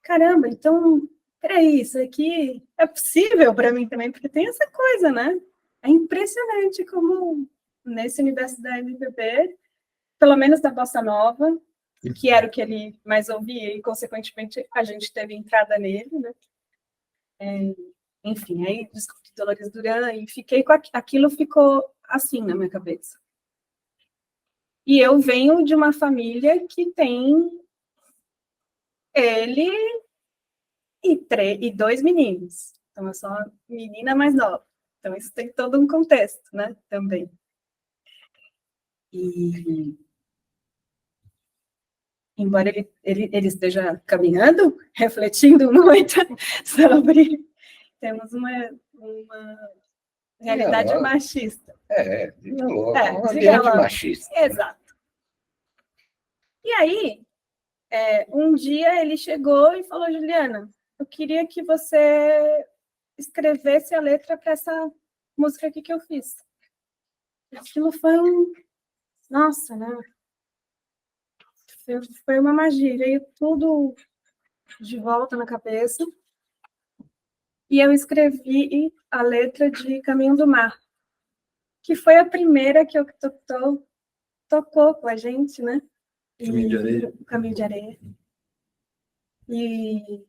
Caramba, então, peraí, isso aqui é possível para mim também, porque tem essa coisa, né? É impressionante como nesse universo da MPB, pelo menos da Bossa Nova, que era o que ele mais ouvia, e, consequentemente, a gente teve entrada nele, né? Enfim, aí descobri Dolores Duran e fiquei com aquilo ficou assim na minha cabeça. E eu venho de uma família que tem ele e 2 meninos. Então, eu sou uma menina mais nova. Então, isso tem todo um contexto, né, também. E, embora ele esteja caminhando, refletindo muito sobre... Temos uma realidade machista. Diga logo, É, um diga ambiente logo. machista. Exato. E aí, um dia ele chegou e falou, Juliana, eu queria que você escrevesse a letra para essa música aqui que eu fiz. Aquilo foi nossa, né? Foi uma magia, veio tudo de volta na cabeça. E eu escrevi a letra de Caminho do Mar, que foi a primeira que eu tocou com a gente, né? Caminho de Areia. Caminho de Areia. E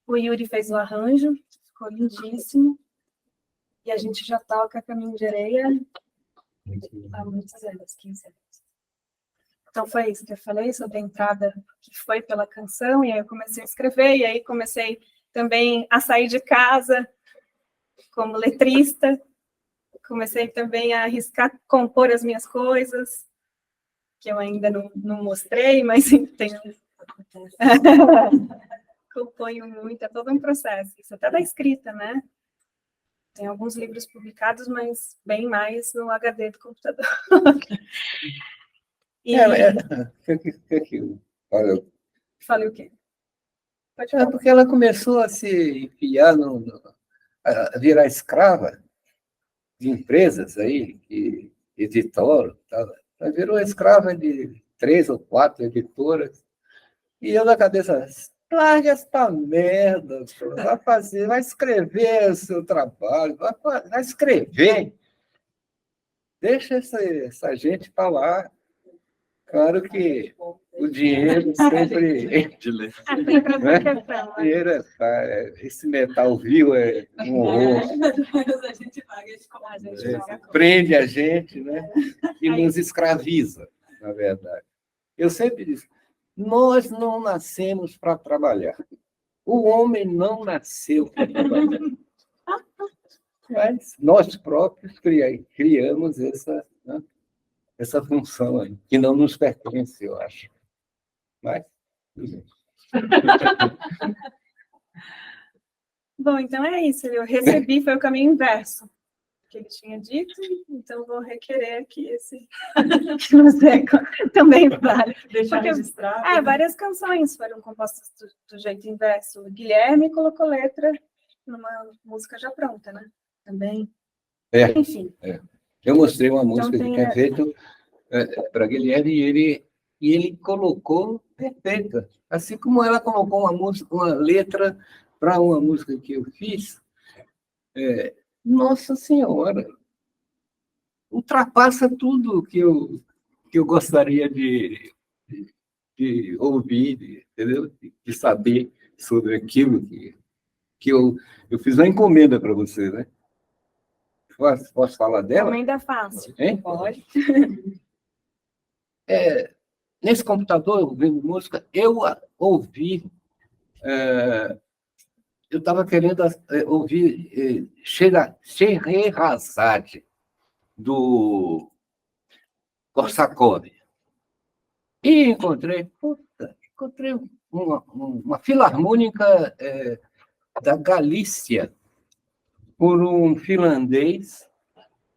o Yuri fez o arranjo, ficou lindíssimo. E a gente já toca Caminho de Areia há muitos anos, 15 anos. Então foi isso que eu falei sobre a entrada que foi pela canção, e aí eu comecei a escrever, e aí comecei também a sair de casa como letrista, comecei também a arriscar compor as minhas coisas, que eu ainda não mostrei, mas tenho... Componho muito, é todo um processo, isso até da escrita, né? Tem alguns livros publicados, mas bem mais no HD do computador. Olha, Falei o quê? Pode falar. porque ela começou a se enfiar, a virar escrava de empresas aí, que editoram, tal. Ela virou escrava de 3 ou 4 editoras. E eu na cabeça, larga essa merda, pô, vai escrever o seu trabalho, vai escrever. Deixa essa gente para lá. Claro que o dinheiro sempre... De ler. Dinheiro esse metal vil é um horror. A gente paga. Prende a gente, né? E nos escraviza, na verdade. Eu sempre disse, nós não nascemos para trabalhar. O homem não nasceu para trabalhar. Mas nós próprios criamos essa função aí, que não nos pertence, eu acho. Mas, Bom, então é isso. Eu recebi, foi o caminho inverso que ele tinha dito, então vou requerer aqui esse que você também vale. Deixar Porque, registrado. várias canções foram compostas do jeito inverso. O Guilherme colocou letra numa música já pronta, né? Também. É. Enfim. Eu mostrei uma música tem que tinha feito para Guilherme e ele colocou perfeita. Assim como ela colocou uma letra para uma música que eu fiz. Nossa Senhora! Ultrapassa tudo que eu gostaria de ouvir, entendeu? De saber sobre aquilo que eu fiz uma encomenda para você, né? Posso falar dela? Encomenda fácil. Hein? Pode. Nesse computador, ouvindo música, eu ouvi. Eu estava querendo ouvir Scheherazade, do Korsakov. E encontrei uma filarmônica da Galícia, por um finlandês,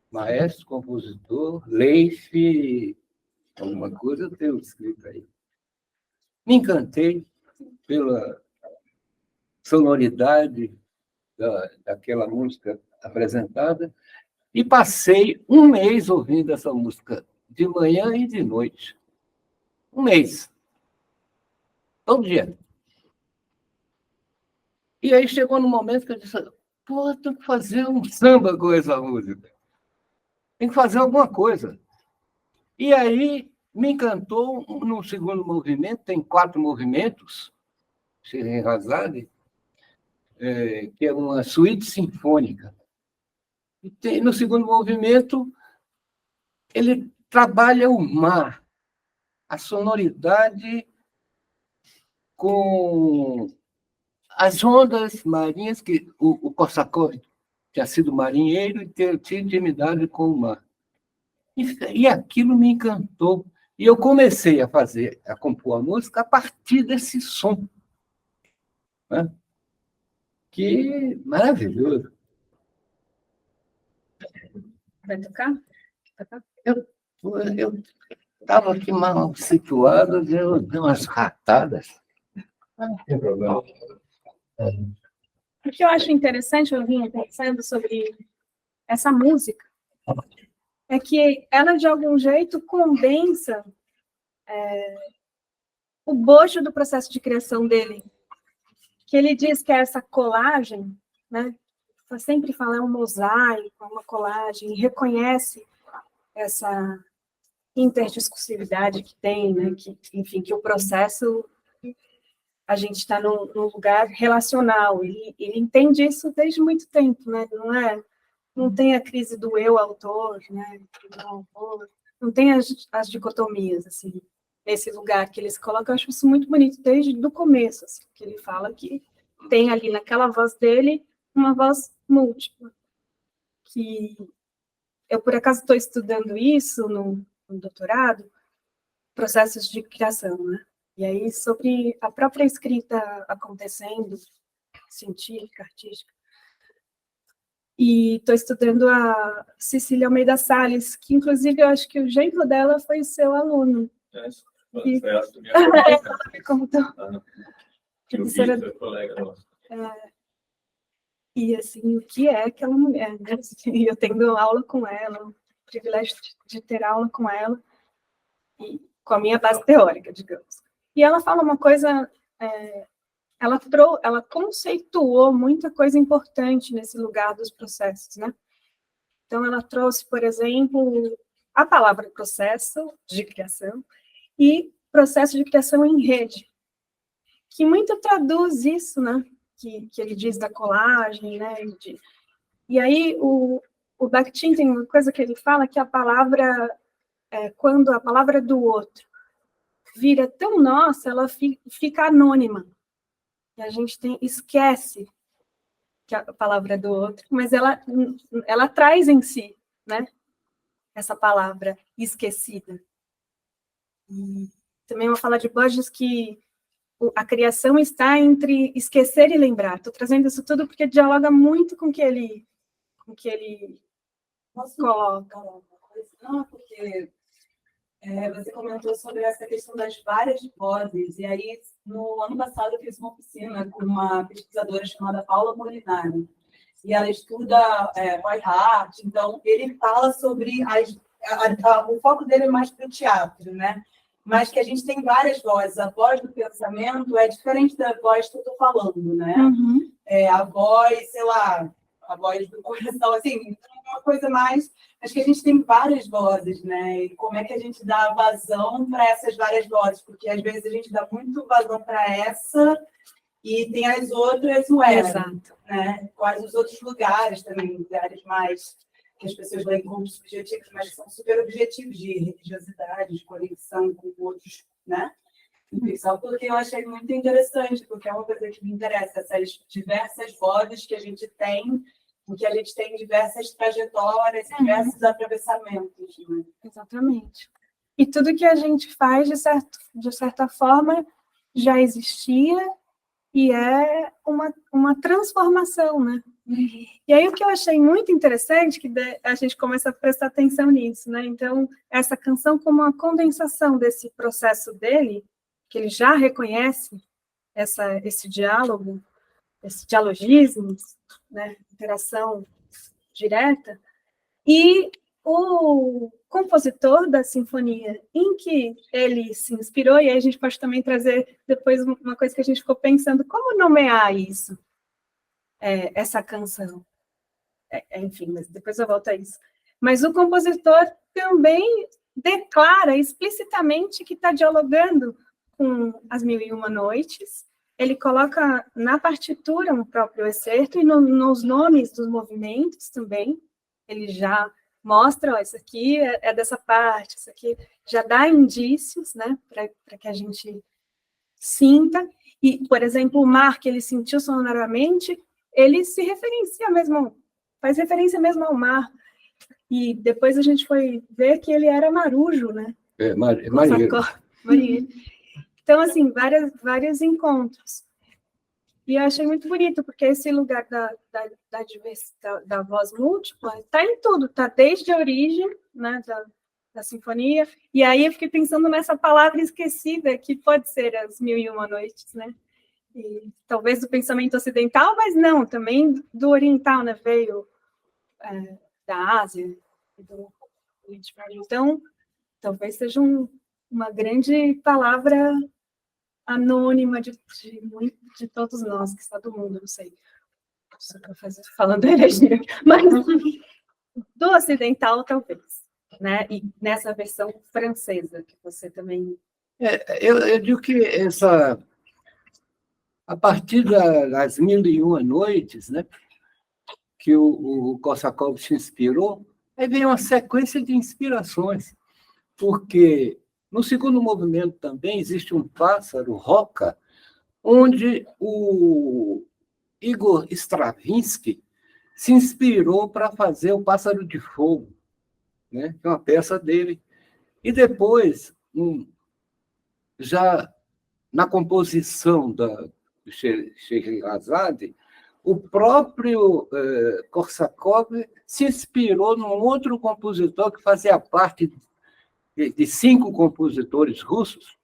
maestro, compositor, Leif, alguma coisa eu tenho escrito aí. Me encantei pela sonoridade daquela música apresentada e passei um mês ouvindo essa música, de manhã e de noite. Um mês. Todo dia. E aí chegou no momento que eu disse, pô, tem que fazer um samba com essa música. Tem que fazer alguma coisa. E aí me encantou no segundo movimento, tem 4 movimentos, Scheherazade, que é uma suíte sinfônica. E no segundo movimento, ele trabalha o mar, a sonoridade com as ondas marinhas, que o Korsakov tinha sido marinheiro e tinha intimidade com o mar. E aquilo me encantou. E eu comecei a compor a música a partir desse som. Né? Que maravilhoso. Vai tocar? Eu estava aqui mal situado, deu umas ratadas. Não tem problema. O que eu acho interessante, eu vinha pensando sobre essa música, é que ela, de algum jeito, condensa o bojo do processo de criação dele. Que ele diz que é essa colagem, né? Sempre fala é um mosaico, é uma colagem, e reconhece essa interdiscursividade que tem, né? Que, enfim, que o processo, a gente está num lugar relacional. Ele entende isso desde muito tempo, né? Não tem a crise do eu autor, né? Não tem as dicotomias, assim, nesse lugar que eles colocam. Eu acho isso muito bonito desde o começo, assim, que ele fala que tem ali naquela voz dele uma voz múltipla, que eu, por acaso, estou estudando isso no doutorado, processos de criação, né? E aí, sobre a própria escrita acontecendo, científica, artística. E estou estudando a Cecília Almeida Salles, que, inclusive, eu acho que o genro dela foi seu aluno. Foi essa minha Ela me contou. que o Vitor, colega nosso. E, assim, o que é aquela mulher, né? E eu tendo aula com ela, o privilégio de ter aula com ela, e com a minha base teórica, digamos. E ela fala uma coisa, ela conceituou muita coisa importante nesse lugar dos processos, né? Então, ela trouxe, por exemplo, a palavra processo de criação e processo de criação em rede, que muito traduz isso, né? Que ele diz da colagem, né? E aí, o Bakhtin tem uma coisa que ele fala, que a palavra, quando a palavra do outro vira tão nossa, ela fica anônima. E a gente esquece que a palavra é do outro, mas ela traz em si, né? Essa palavra esquecida. E também uma fala de Borges que a criação está entre esquecer e lembrar. Estou trazendo isso tudo porque dialoga muito com o que ele coloca. Não, porque você comentou sobre essa questão das várias vozes, e aí, no ano passado, eu fiz uma oficina com uma pesquisadora chamada Paula Molinari, e ela estuda voz art, então ele fala sobre o foco dele é mais para o teatro, né? Mas que a gente tem várias vozes. A voz do pensamento é diferente da voz que eu estou falando, né? Uhum. A voz, sei lá, a voz do coração, assim, uma coisa mais... Acho que a gente tem várias vozes, né? E como é que a gente dá vazão para essas várias vozes? Porque às vezes a gente dá muito vazão para essa e tem as outras Exato. né? Quais os outros lugares também, lugares mais que as pessoas leem como subjetivos, mas são super objetivos de religiosidade, de conexão com outros, né? Enfim, só porque eu achei muito interessante, porque é uma coisa que me interessa, essas diversas vozes que a gente tem, porque a gente tem diversas trajetórias, diversos atravessamentos. Né? Exatamente. E tudo que a gente faz, de certa forma, já existia e é uma transformação, né? E aí o que eu achei muito interessante, que a gente começa a prestar atenção nisso, né? Então, essa canção como uma condensação desse processo dele, que ele já reconhece esse diálogo, esse dialogismo, né? Interação direta, e o compositor da sinfonia em que ele se inspirou, e aí a gente pode também trazer depois uma coisa que a gente ficou pensando, como nomear isso, essa canção? Enfim, mas depois eu volto a isso. Mas o compositor também declara explicitamente que está dialogando com As Mil e Uma Noites. Ele coloca na partitura um próprio excerto e nos nomes dos movimentos também. Ele já mostra, ó, isso aqui é dessa parte, isso aqui já dá indícios, né, para que a gente sinta. E, por exemplo, o mar que ele sentiu sonoramente, ele se referencia mesmo, faz referência mesmo ao mar. E depois a gente foi ver que ele era marujo, né? Marinheiro. Então, assim, vários encontros. E eu achei muito bonito, porque esse lugar da voz múltipla está em tudo, está desde a origem, né, da sinfonia, e aí eu fiquei pensando nessa palavra esquecida, que pode ser As Mil e Uma Noites, né? E talvez do pensamento ocidental, mas não, também do oriental, né? Veio da Ásia, do então, talvez seja uma grande palavra anônima de todos nós, que está do mundo, não sei. Falando heresia, mas do ocidental, talvez, né? E nessa versão francesa, que você também... Eu digo que a partir das Mil e Uma Noites, né, que o Korsakov se inspirou, aí vem uma sequência de inspirações, porque no segundo movimento também existe um pássaro, Roca, onde o Igor Stravinsky se inspirou para fazer o Pássaro de Fogo, né? Que é uma peça dele. E depois, já na composição do Scheherazade, o próprio Korsakov se inspirou num outro compositor que fazia parte de 5 compositores russos.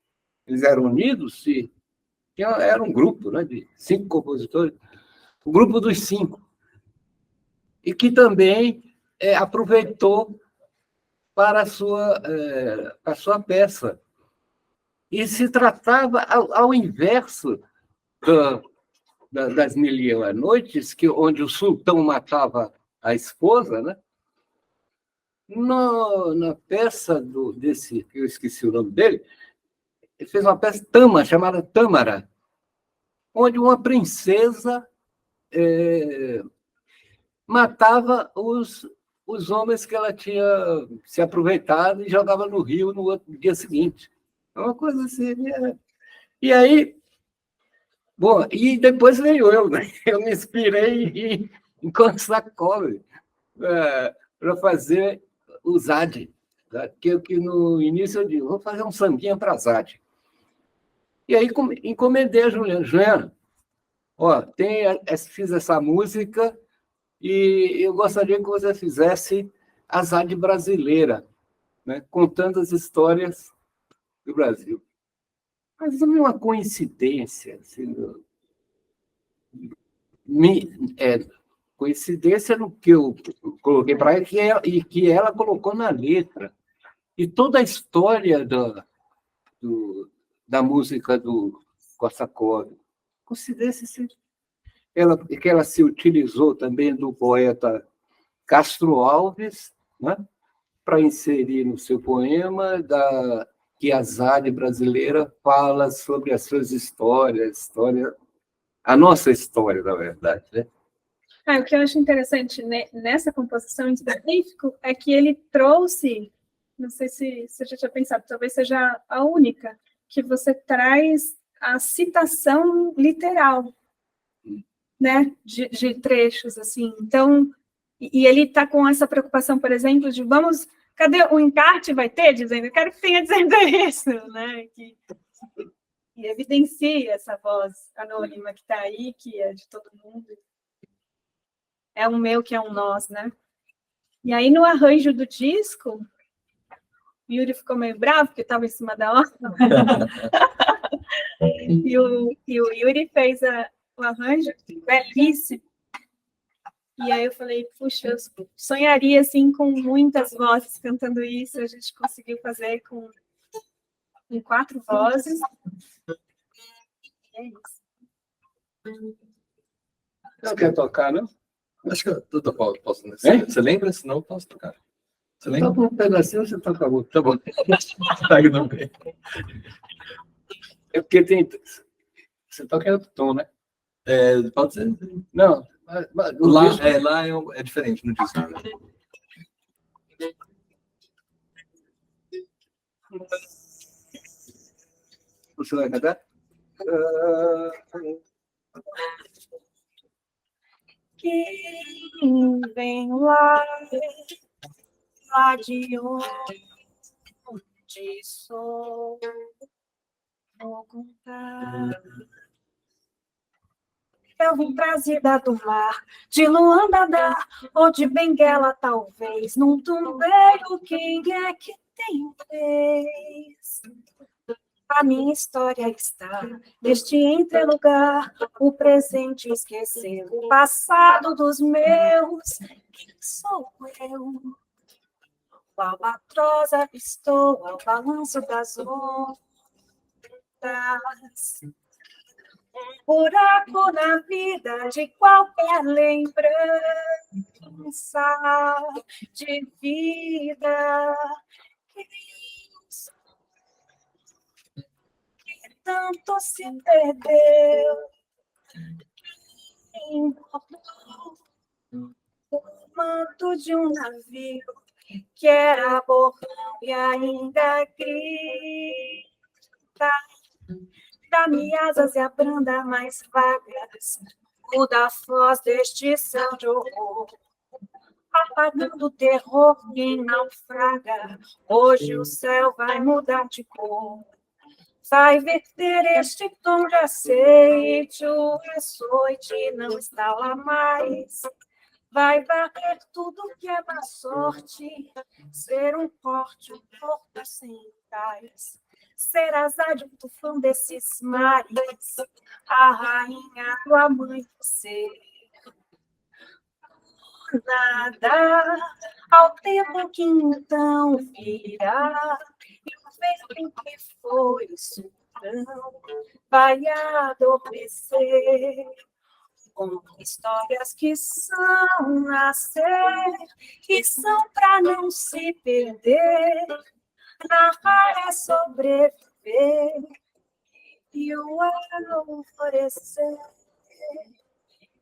Eles eram unidos e era um grupo, né, de 5 compositores, o grupo dos 5, e que também aproveitou para a sua peça. E se tratava ao inverso das Mil e Uma Noites, onde o sultão matava a esposa, né? Na peça desse, que eu esqueci o nome dele, ele fez uma peça chamada Tâmara, onde uma princesa matava os homens que ela tinha se aproveitado e jogava no rio no dia seguinte. É uma coisa assim. E aí, bom, e depois veio eu, né? Eu me inspirei em Korsakov para fazer o Zad, que no início eu digo, vou fazer um sambinha para Zad. E aí encomendei a Juliana. Juliana, ó, fiz essa música e eu gostaria que você fizesse a ZAD brasileira, né, contando as histórias do Brasil. Mas uma coincidência, assim, coincidência no que eu coloquei para ela e que ela colocou na letra. E toda a história da música do Costa Corda. Coincidência que ela se utilizou também do poeta Castro Alves, né, para inserir no seu poema que a ZAD brasileira fala sobre as suas histórias, a nossa história, na verdade, né? O que eu acho interessante nessa composição em específico é que ele trouxe, não sei se você já tinha pensado, talvez seja a única, que você traz a citação literal, né, de trechos, assim. Então, e ele está com essa preocupação, por exemplo, de cadê o encarte vai ter, dizendo, eu quero que tenha dizendo isso, né, e evidencia essa voz anônima que está aí, que é de todo mundo. É um meu que é um nós, né? E aí, no arranjo do disco, o Yuri ficou meio bravo, porque estava em cima da hora. e o Yuri fez o arranjo belíssimo. E aí eu falei, puxa, eu sonharia, assim, com muitas vozes cantando isso. A gente conseguiu fazer com 4 vozes. E é isso. Não quer tocar, não? Acho que eu posso, né? Você lembra? Se não, posso tocar. Você lembra? Toca um pedacinho, você toca outro. Tá bom. Tá, não bem. É porque você toca em outro tom, né? Pode ser. Não, Lá é diferente no disco. Você vai cantar? Quem vem lá de onde sou, vou contar. Eu vim trazida do mar, de Luanda ou de Benguela, talvez, num tumbeiro, quem é que tem vez? A minha história está neste entrelugar, o presente esqueceu, o passado dos meus. Quem sou eu? O albatroz avistou ao balanço das ondas. Um buraco na vida de qualquer lembrança de vida. Tanto se perdeu, o manto de um navio que era bordão e ainda grita. Dá-me asas e abranda mais vagas, muda a voz deste céu de horror, apagando o terror que naufraga. Hoje o céu vai mudar de cor. Vai verter este tom de aceite, o açoite não está lá mais. Vai varrer tudo que é má sorte, ser um corte, um porto sem cais. Ser azar de um tufão desses mares, a rainha do amanhecer. Nada ao tempo que então virá, e o vento que foi o sultão vai adormecer, com histórias que são nascer e são para não se perder, narrar é sobreviver e o alvorecer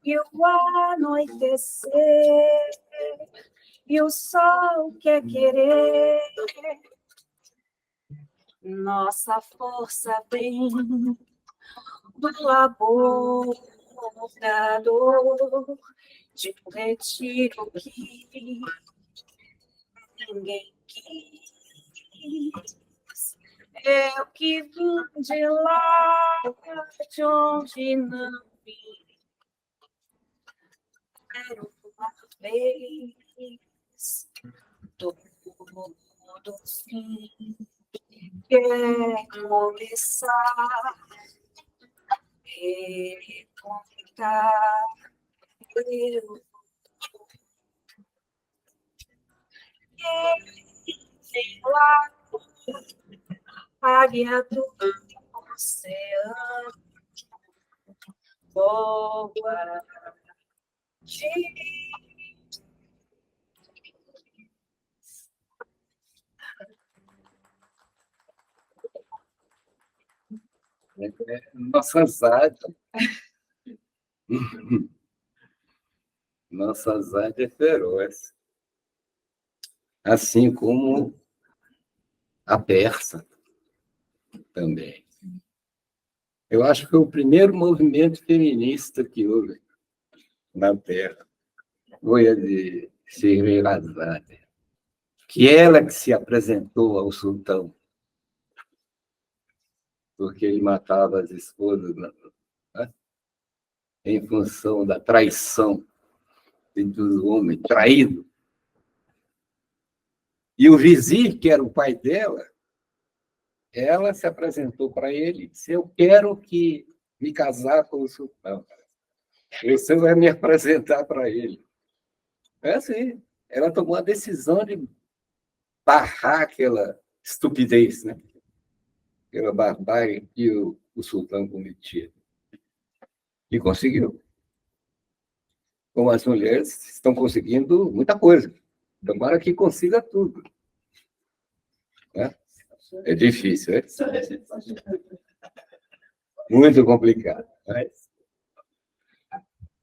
e o anoitecer e o sol quer querer. Nossa força vem do labor da dor, de um retiro que ninguém quis. Eu que vim de lá, de onde não vim. Quero uma vez todo fim. Quer começar, recontar. Eu sei lá, águia do oceano, voa de Nossa Zade. Nossa Zade é feroz. Assim como a persa também. Eu acho que foi o primeiro movimento feminista que houve na Terra. Foi a de Scheherazade, que ela que se apresentou ao sultão, porque ele matava as esposas, né, em função da traição do homem traído. E o vizir, que era o pai dela, ela se apresentou para ele e disse: eu quero que me casar com o sultão. Você vai me apresentar para ele. É assim, ela tomou a decisão de barrar aquela estupidez, né? Aquela barbárie que o sultão cometia. E conseguiu. Como as mulheres estão conseguindo muita coisa. Tomara que consiga tudo. Né? É difícil, é? Muito complicado.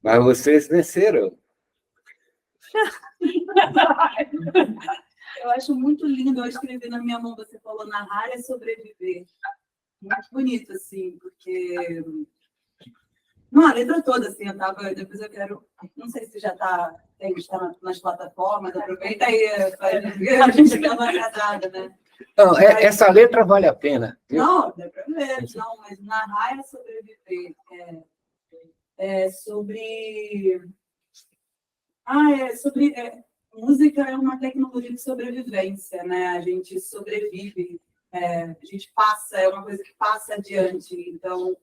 Mas vocês venceram. Eu acho muito lindo, eu escrevi na minha mão, você falou narrar é sobreviver. Muito bonito, assim, porque... Não, a letra toda, assim, eu tava... Depois eu quero... Não sei se já está nas plataformas, aproveita aí, a gente dá uma agradada, né? Não, essa letra vale a pena. Viu? Não, dá pra ver, não, mas narrar é sobreviver. É sobre... música é uma tecnologia de sobrevivência, né? A gente sobrevive, a gente passa, é uma coisa que passa adiante. Então,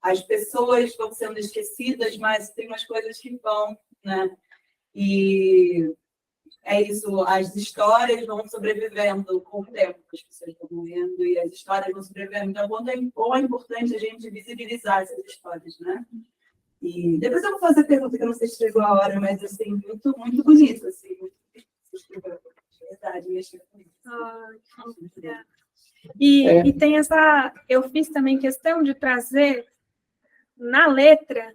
as pessoas vão sendo esquecidas, mas tem umas coisas que vão, né? E é isso, as histórias vão sobrevivendo com o tempo, as pessoas vão morrendo e as histórias vão sobrevivendo. Então, quanto é importante a gente visibilizar essas histórias, né? E depois eu vou fazer a pergunta, que eu não sei se chegou a hora, mas assim, muito, muito bonito, assim, muito verdade, mexer com isso. E tem essa... Eu fiz também questão de trazer na letra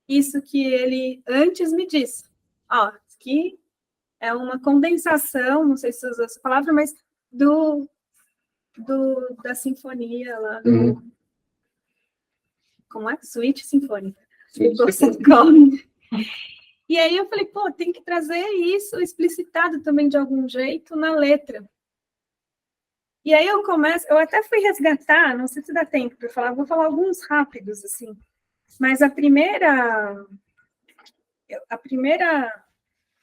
isso que ele antes me disse. Ó, que é uma condensação, não sei se usa essa palavra, mas da sinfonia lá do... Como é? Suíte Sinfônica. E aí eu falei, pô, tem que trazer isso explicitado também de algum jeito na letra. E aí eu até fui resgatar, não sei se dá tempo para falar, vou falar alguns rápidos, assim. Mas a primeira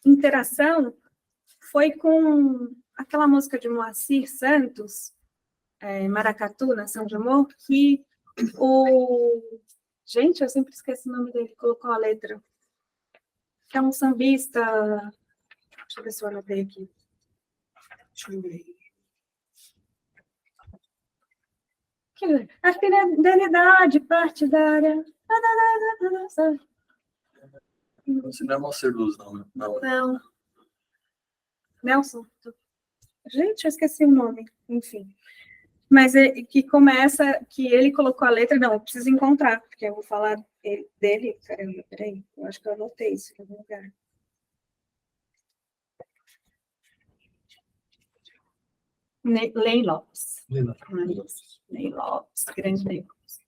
interação foi com aquela música de Moacir Santos, Maracatu, Nação de Amor, que gente, eu sempre esqueço o nome dele, colocou a letra. Que é um sambista... Deixa eu ver se eu anotei aqui. Deixa eu ver. A fidelidade partidária. Você não é Moacir Luz, não. Não. Nelson. Gente, eu esqueci o nome. Enfim. Mas que começa, que ele colocou a letra, não, eu preciso encontrar, porque eu vou falar dele, caramba, peraí, eu acho que eu anotei isso em algum lugar. Ney Lopes. Ney Lopes, grande Ney Lopes.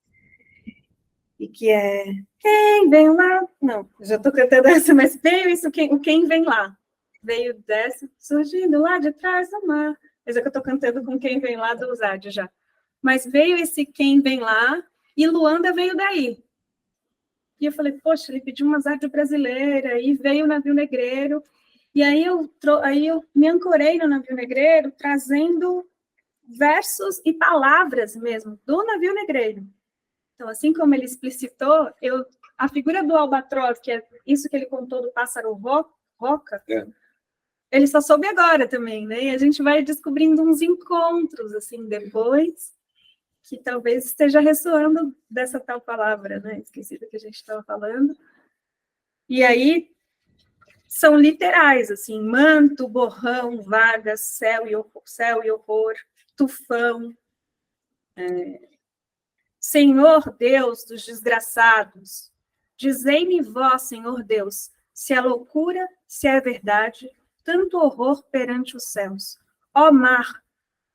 E que é, quem vem lá? Não, já estou cantando essa, mas veio isso, quem vem lá? Veio dessa, surgindo lá de trás do mar. Mas é que eu estou cantando com quem vem lá do Zad já. mas veio esse Quem Vem Lá, e Luanda veio daí. E eu falei, poxa, ele pediu umas artes brasileiras, e veio o Navio Negreiro, e aí eu me ancorei no Navio Negreiro, trazendo versos e palavras mesmo, do Navio Negreiro. Então, assim como ele explicitou, a figura do albatroz, que é isso que ele contou do pássaro roca, ele só soube agora também, né? E a gente vai descobrindo uns encontros, assim, depois, que talvez esteja ressoando dessa tal palavra, né? Esquecida que a gente estava falando. E aí, são literais, assim, manto, borrão, vaga, céu e horror, tufão, Senhor Deus dos desgraçados, dizei-me vós, Senhor Deus, se é loucura, se é verdade, tanto horror perante os céus. Ó mar,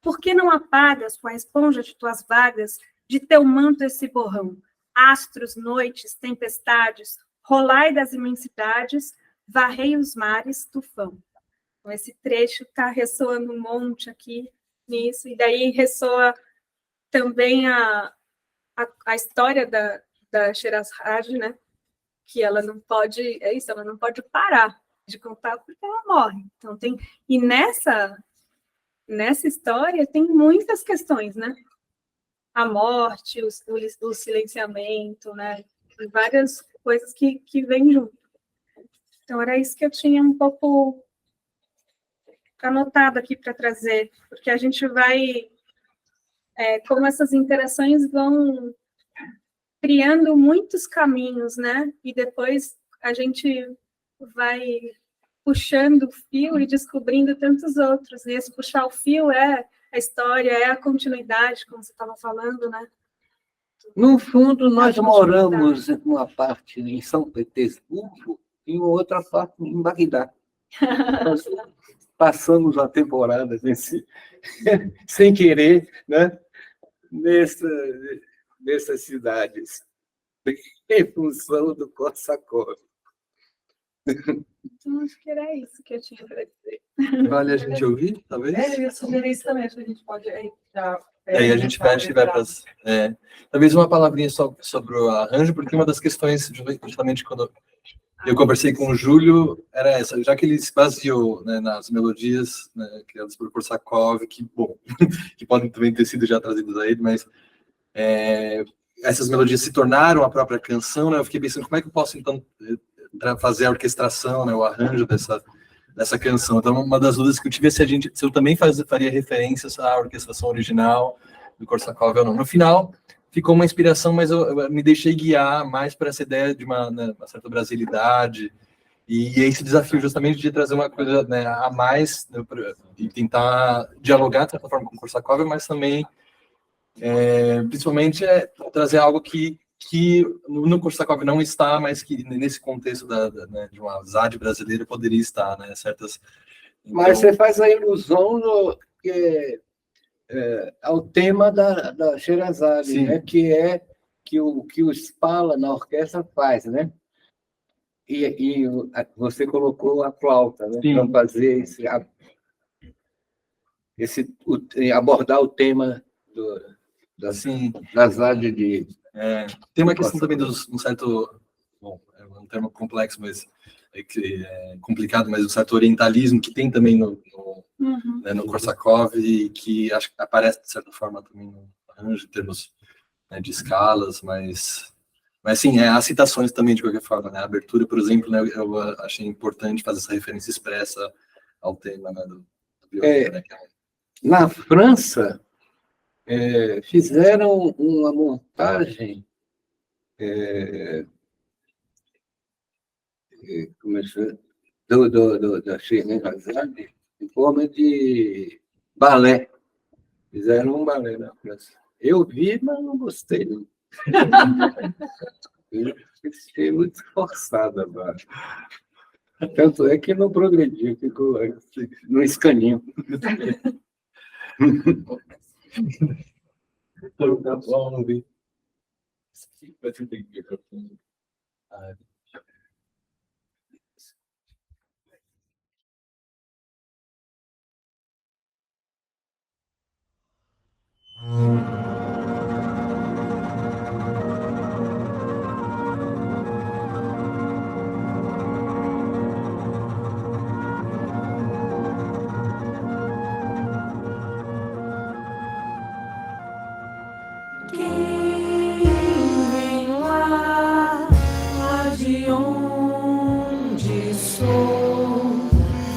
por que não apagas com a esponja de tuas vagas, de teu manto esse borrão? Astros, noites, tempestades, rolai das imensidades, varrei os mares, tufão. Então, esse trecho está ressoando um monte aqui nisso, e daí ressoa também a história da Sherazade, né? Que ela não pode, ela não pode parar de contar porque ela morre. Então e nessa história tem muitas questões, né? A morte, o silenciamento, né? E várias coisas que vêm junto. Então era isso que eu tinha um pouco anotado aqui para trazer, porque a gente vai como essas interações vão criando muitos caminhos, né? E depois a gente vai puxando o fio e descobrindo tantos outros. E esse puxar o fio é a história, é a continuidade, como você estava falando, né? No fundo, nós moramos uma parte em São Petersburgo e outra parte em Bagdá. Nós passamos uma temporada sem querer, né? Nessas cidades, em função do Korsakov. Então, acho que era isso que eu tinha para dizer. Vale a gente ouvir, talvez? Eu ia sugerir isso também, acho que a gente pode já... E aí a gente fecha e vai para as... talvez uma palavrinha só sobre o arranjo, porque uma das questões, justamente quando eu conversei com o Júlio, era essa, já que ele se baseou, né, nas melodias, né, criadas por Korsakov, que, bom, que podem também ter sido já trazidas a ele, mas essas melodias se tornaram a própria canção, né? Eu fiquei pensando, como é que eu posso, então, fazer a orquestração, né, o arranjo dessa canção. Então, uma das dúvidas que eu tive é se eu também faria referências à orquestração original do Korsakov ou não. No final, ficou uma inspiração, mas eu me deixei guiar mais para essa ideia de uma certa brasilidade e esse desafio justamente de trazer uma coisa, né, a mais, né, e tentar dialogar de certa forma com o Korsakov, mas também, principalmente, trazer algo que no Korsakov não está, mas que nesse contexto né, de uma ZAD brasileira poderia estar, né? Certas. Então... Mas você faz a ilusão ao tema da Sherazade, né? Que é que o Spala na orquestra faz, né? E você colocou a flauta, né? Para fazer abordar o tema da ZAD de... tem uma questão também um certo, bom, é um termo complexo, mas complicado, mas um certo orientalismo que tem também no Korsakov e que acho que aparece de certa forma também no arranjo, em termos, né, de escalas, mas sim, as citações também de qualquer forma, né? A abertura, por exemplo, né, eu achei importante fazer essa referência expressa ao tema, né, do violino, né, Na França, fizeram uma montagem da Sherazade em forma de balé. Fizeram um balé na França. Eu vi, mas não gostei. Não. Eu achei muito forçada agora. Tanto é que não progrediu, ficou no escaninho. Tá bom, não vi. Quem vem lá, lá de onde sou,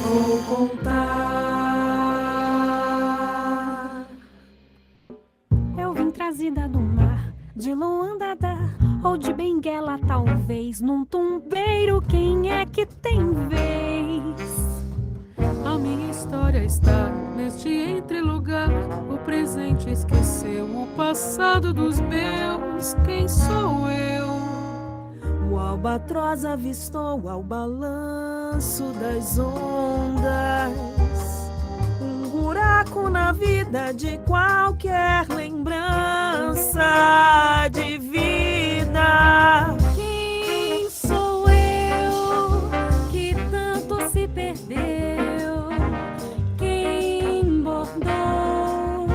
vou contar. Eu vim trazida do mar, de Luandada ou de Benguela, talvez num tumbeiro. Quem é que tem vez? A minha história está neste entrelugar. O presente esqueceu o passado dos meus. Quem sou eu? O albatroz avistou ao balanço das ondas um buraco na vida de qualquer lembrança de vida. Quem sou eu que tanto se perdeu? Quem bordou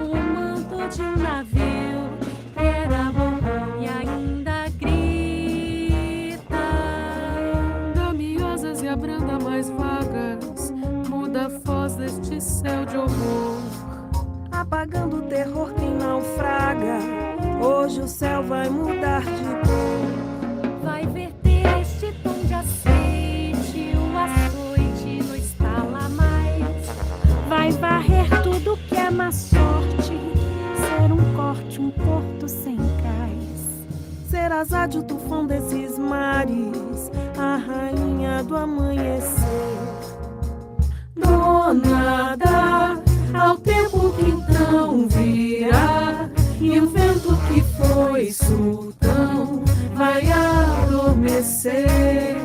o manto de um navio que era bom e ainda grita? Dá-me asas e abranda mais vagas. Muda a voz deste céu de horror. Apagando o terror quem naufraga. Hoje o céu vai mudar de cor. Vai verter este tom de azeite, o açoite não estala mais. Vai varrer tudo que é má sorte, ser um corte, um porto sem cais. Ser azade o tufão desses mares, a rainha do amanhecer. Donada ao tempo que então virá, e o vento que foi sultão vai adormecer,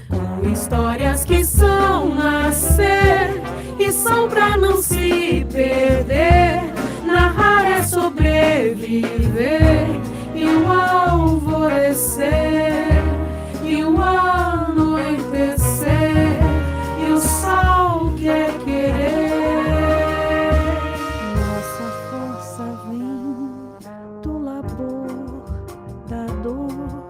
com histórias que são nascer e são pra não se perder. Narrar é sobreviver, e o alvorecer, e o anoitecer, e o sol quer querer. Nossa força vem do labor, da dor,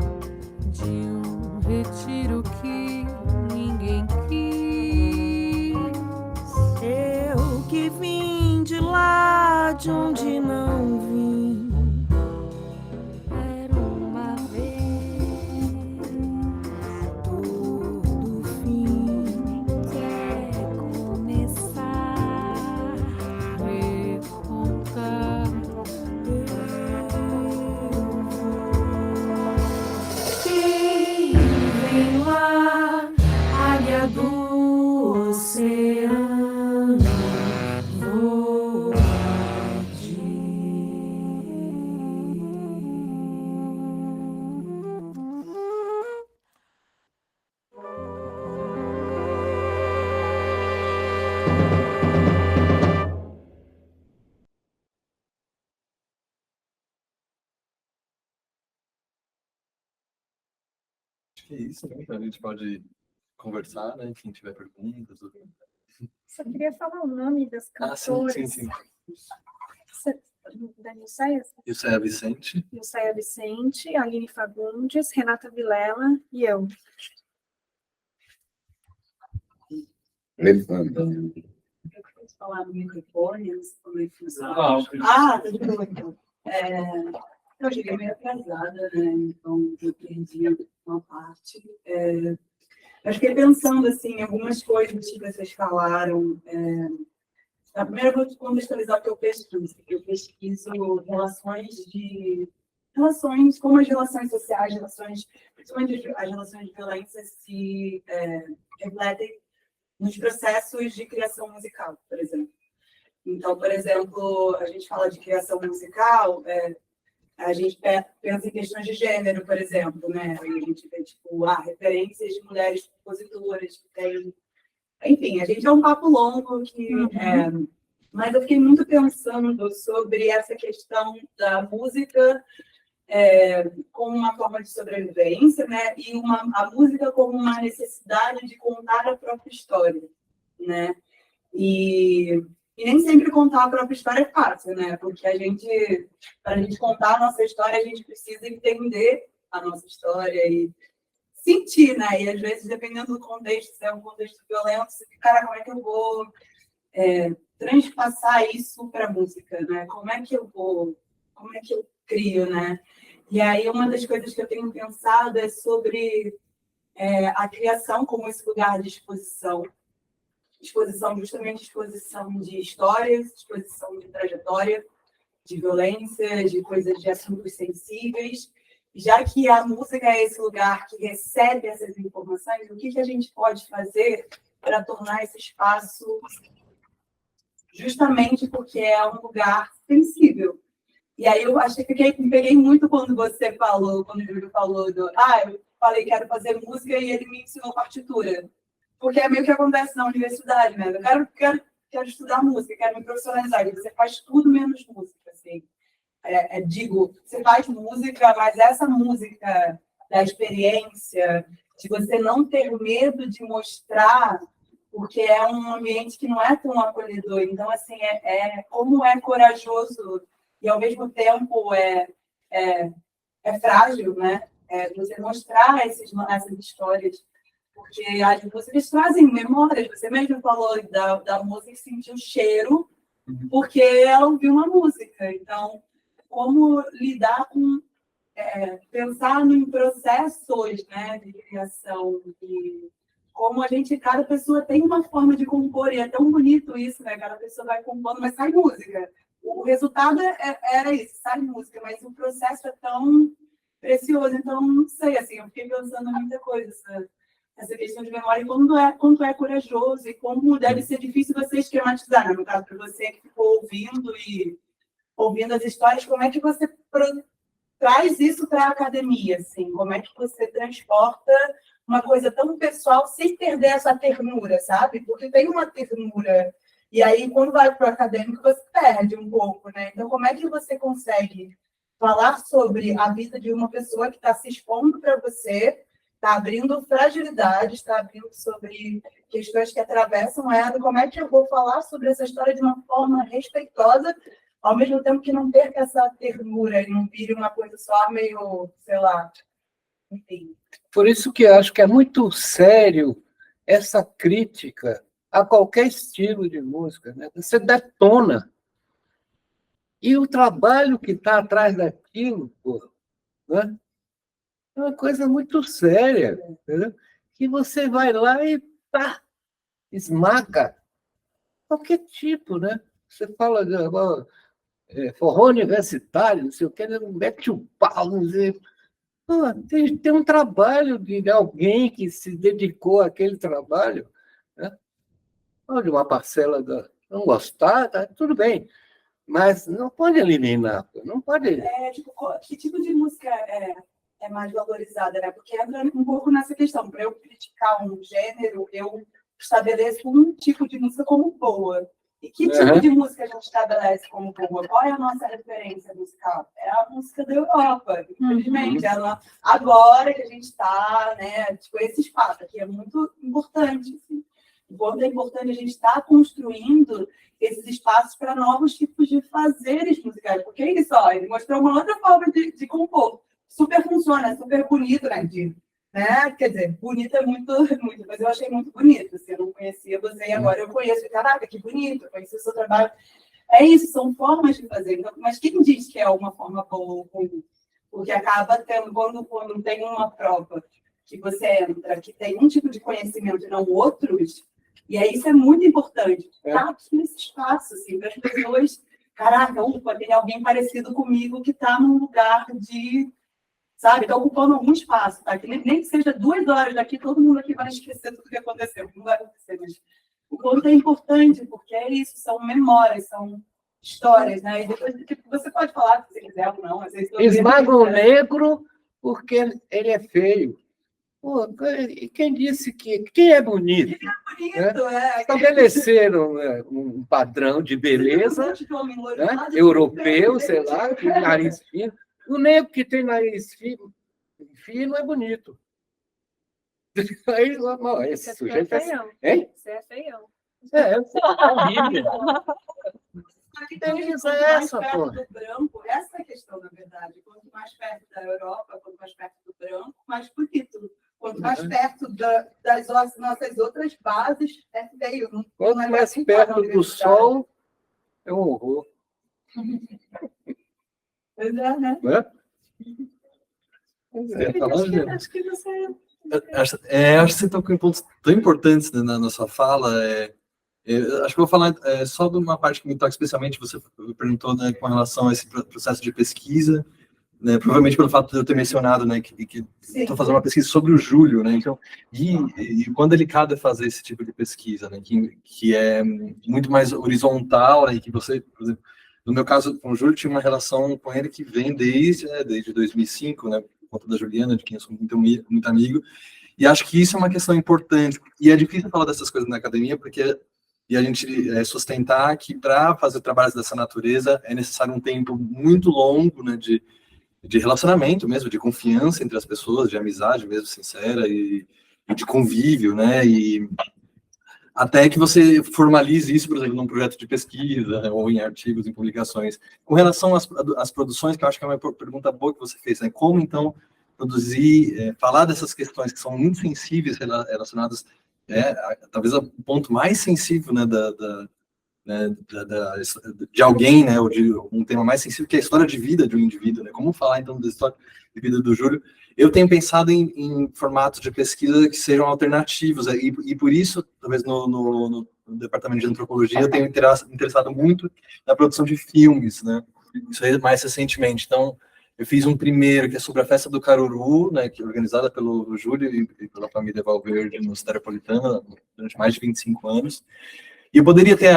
De um retiro que ninguém quis. eu que vim de lá de onde não vim. Era uma vez, todo fim quer começar. Recontar. Quem vem lá, águia do oceano, voa Acho que é isso, né? A gente pode conversar, né? Quem tiver perguntas. Só queria falar o nome das Sim, cantoras. sim, sim. Da Nilceia? Isso é a Vicente. Nilceia Vicente, Aline Fagundes, Renata Vilela e eu. Falar no microfone, antes de começar. Ah, Tudo bem, então. Eu cheguei meio atrasada, né? Então eu perdi uma parte. Eu fiquei pensando assim, em algumas coisas que vocês falaram. Primeiro, eu vou te contextualizar o que eu pesquiso. Eu pesquiso relações, como as relações sociais, principalmente as relações de violência, se refletem nos processos de criação musical, por exemplo. Então, por exemplo, a gente fala de criação musical, a gente pensa em questões de gênero, por exemplo, né? Aí a gente vê, tipo, referências de mulheres compositoras que têm... Enfim, a gente é um papo longo, mas eu fiquei muito pensando sobre essa questão da música como uma forma de sobrevivência, né? E a música como uma necessidade de contar a própria história, né? E E nem sempre contar a própria história é fácil, né? Porque para a gente contar a nossa história, a gente precisa entender a nossa história e sentir, né? E às vezes, dependendo do contexto, se é um contexto violento, você fica, cara, como é que eu vou transpassar isso para a música, né? Como é que eu crio, né? E aí, uma das coisas que eu tenho pensado é sobre a criação como esse lugar de exposição. Justamente exposição de histórias, exposição de trajetória, de violência, de coisas, de assuntos sensíveis. Já que a música é esse lugar que recebe essas informações, o que a gente pode fazer para tornar esse espaço justamente porque é um lugar sensível? E aí eu acho que me peguei muito quando você falou, quando o Júlio falou eu falei que quero fazer música e ele me ensinou partitura. Porque é meio que acontece na universidade, né? Eu quero estudar música, quero me profissionalizar. E você faz tudo menos música, assim. Você faz música, mas essa música da experiência, de você não ter medo de mostrar, porque é um ambiente que não é tão acolhedor. Então, assim, como é corajoso e, ao mesmo tempo, é frágil, né? Você mostrar essas histórias. Porque as músicas trazem memórias. Você mesmo falou da música e sentiu o cheiro, porque ela ouviu uma música. Então, como lidar com... pensar em processos, né, de criação. E como cada pessoa tem uma forma de compor. E é tão bonito isso, né? Cada pessoa vai compondo, mas sai música. O resultado era isso, sai música. Mas o processo é tão precioso. Então, não sei, assim, eu fiquei pensando em muita coisa, essa questão de memória, e quanto é corajoso, e como deve ser difícil você esquematizar, né? No caso, para você que ficou ouvindo as histórias, como é que você traz isso para a academia, assim? Como é que você transporta uma coisa tão pessoal sem perder essa ternura, sabe? Porque tem uma ternura, e aí, quando vai para o acadêmico, você perde um pouco, né? Então, como é que você consegue falar sobre a vida de uma pessoa que está se expondo para você, está abrindo fragilidades, está abrindo sobre questões que atravessam ela? Como é que eu vou falar sobre essa história de uma forma respeitosa, ao mesmo tempo que não perca essa ternura e não vire uma coisa só meio, sei lá, enfim. Por isso que eu acho que é muito sério essa crítica a qualquer estilo de música, né? Você detona. E o trabalho que está atrás daquilo, né? É uma coisa muito séria, entendeu? Que você vai lá e esmaga qualquer tipo, né? Você fala de forró universitário, não sei o que, mete o pau, não sei. Tem um trabalho de alguém que se dedicou àquele trabalho, né? De uma parcela não gostar, tá, tudo bem, mas não pode eliminar, não pode. Que tipo de música é mais valorizada, né? Porque entra um pouco nessa questão. Para eu criticar um gênero, eu estabeleço um tipo de música como boa. E que tipo de música a gente estabelece como boa? Qual é a nossa referência musical? É a música da Europa, infelizmente. Agora que a gente está, né, tipo, esse espaço aqui é muito importante. Assim. Enquanto é importante a gente estar construindo esses espaços para novos tipos de fazeres musicais. Porque é isso, ele mostrou uma outra forma de compor. Super funciona, super bonito, né? Quer dizer, bonito é muito, mas eu achei muito bonito. Assim, eu não conhecia você e agora eu conheço. Caraca, que bonito, eu conheci o seu trabalho. É isso, são formas de fazer. Então, mas quem diz que é uma forma boa ou ruim? Porque acaba tendo, quando tem uma prova que você entra, que tem um tipo de conhecimento e não outros, e aí isso é muito importante. Tá aqui nesse espaço, assim, para as pessoas. Caraca, tem alguém parecido comigo que está num lugar de... Sabe, está ocupando algum espaço, tá? Que nem que seja 2 horas daqui, todo mundo aqui vai esquecer tudo que aconteceu. Não vai acontecer, mas o quanto é importante, porque é isso, são memórias, são histórias, né? E depois você pode falar se você quiser ou não. Esmaga o negro porque ele é feio. Pô, e quem disse que... Quem é bonito? Quem é bonito, né? Estabeleceram um padrão de beleza, né? Europeu, sei lá, de nariz fino. O negro que tem nariz fino é bonito. Aí, esse sujeito é feião. Hein? Você é feião. É horrível. Aqui Que também, beleza quanto é mais essa, perto pô? do branco, essa é a questão, na verdade. Quanto mais perto da Europa, quanto mais perto do branco, mais bonito. Quanto mais perto das nossas outras bases, é feio. Quanto mais perto do sol, é um horror. Pois é, né? Não é? Você ia falar, Juliana? Acho que você... Acho que você tocou em pontos tão importantes, né, na sua fala. Acho que eu vou falar só de uma parte que me toca especialmente. Você perguntou, né, com relação a esse processo de pesquisa, né, provavelmente pelo fato de eu ter mencionado, né, que estou fazendo uma pesquisa sobre o Júlio, né, então, e quão delicado é fazer esse tipo de pesquisa, né, que é muito mais horizontal, né, e que você, por exemplo, no meu caso com o Júlio, tinha uma relação com ele que vem desde 2005, né, por conta da Juliana, de quem eu sou muito amigo, e acho que isso é uma questão importante, e é difícil falar dessas coisas na academia, porque a gente sustentar que para fazer trabalhos dessa natureza é necessário um tempo muito longo, né, de relacionamento mesmo, de confiança entre as pessoas, de amizade mesmo sincera e de convívio, né, e até que você formalize isso, por exemplo, num projeto de pesquisa, né, ou em artigos, em publicações. Com relação às produções, que eu acho que é uma pergunta boa que você fez, né, como então produzir, falar dessas questões que são muito sensíveis relacionadas, talvez o ponto mais sensível, né, de alguém, né, ou de um tema mais sensível, que é a história de vida de um indivíduo, né, como falar, então, da história de vida do Júlio. Eu tenho pensado em formatos de pesquisa que sejam alternativos, e por isso, talvez no departamento de antropologia, eu tenho interessado muito na produção de filmes, né, isso aí mais recentemente. Então, eu fiz um primeiro, que é sobre a festa do Caruru, né, que é organizada pelo Júlio e pela família Valverde no Soteropolitana, durante mais de 25 anos. E eu poderia ter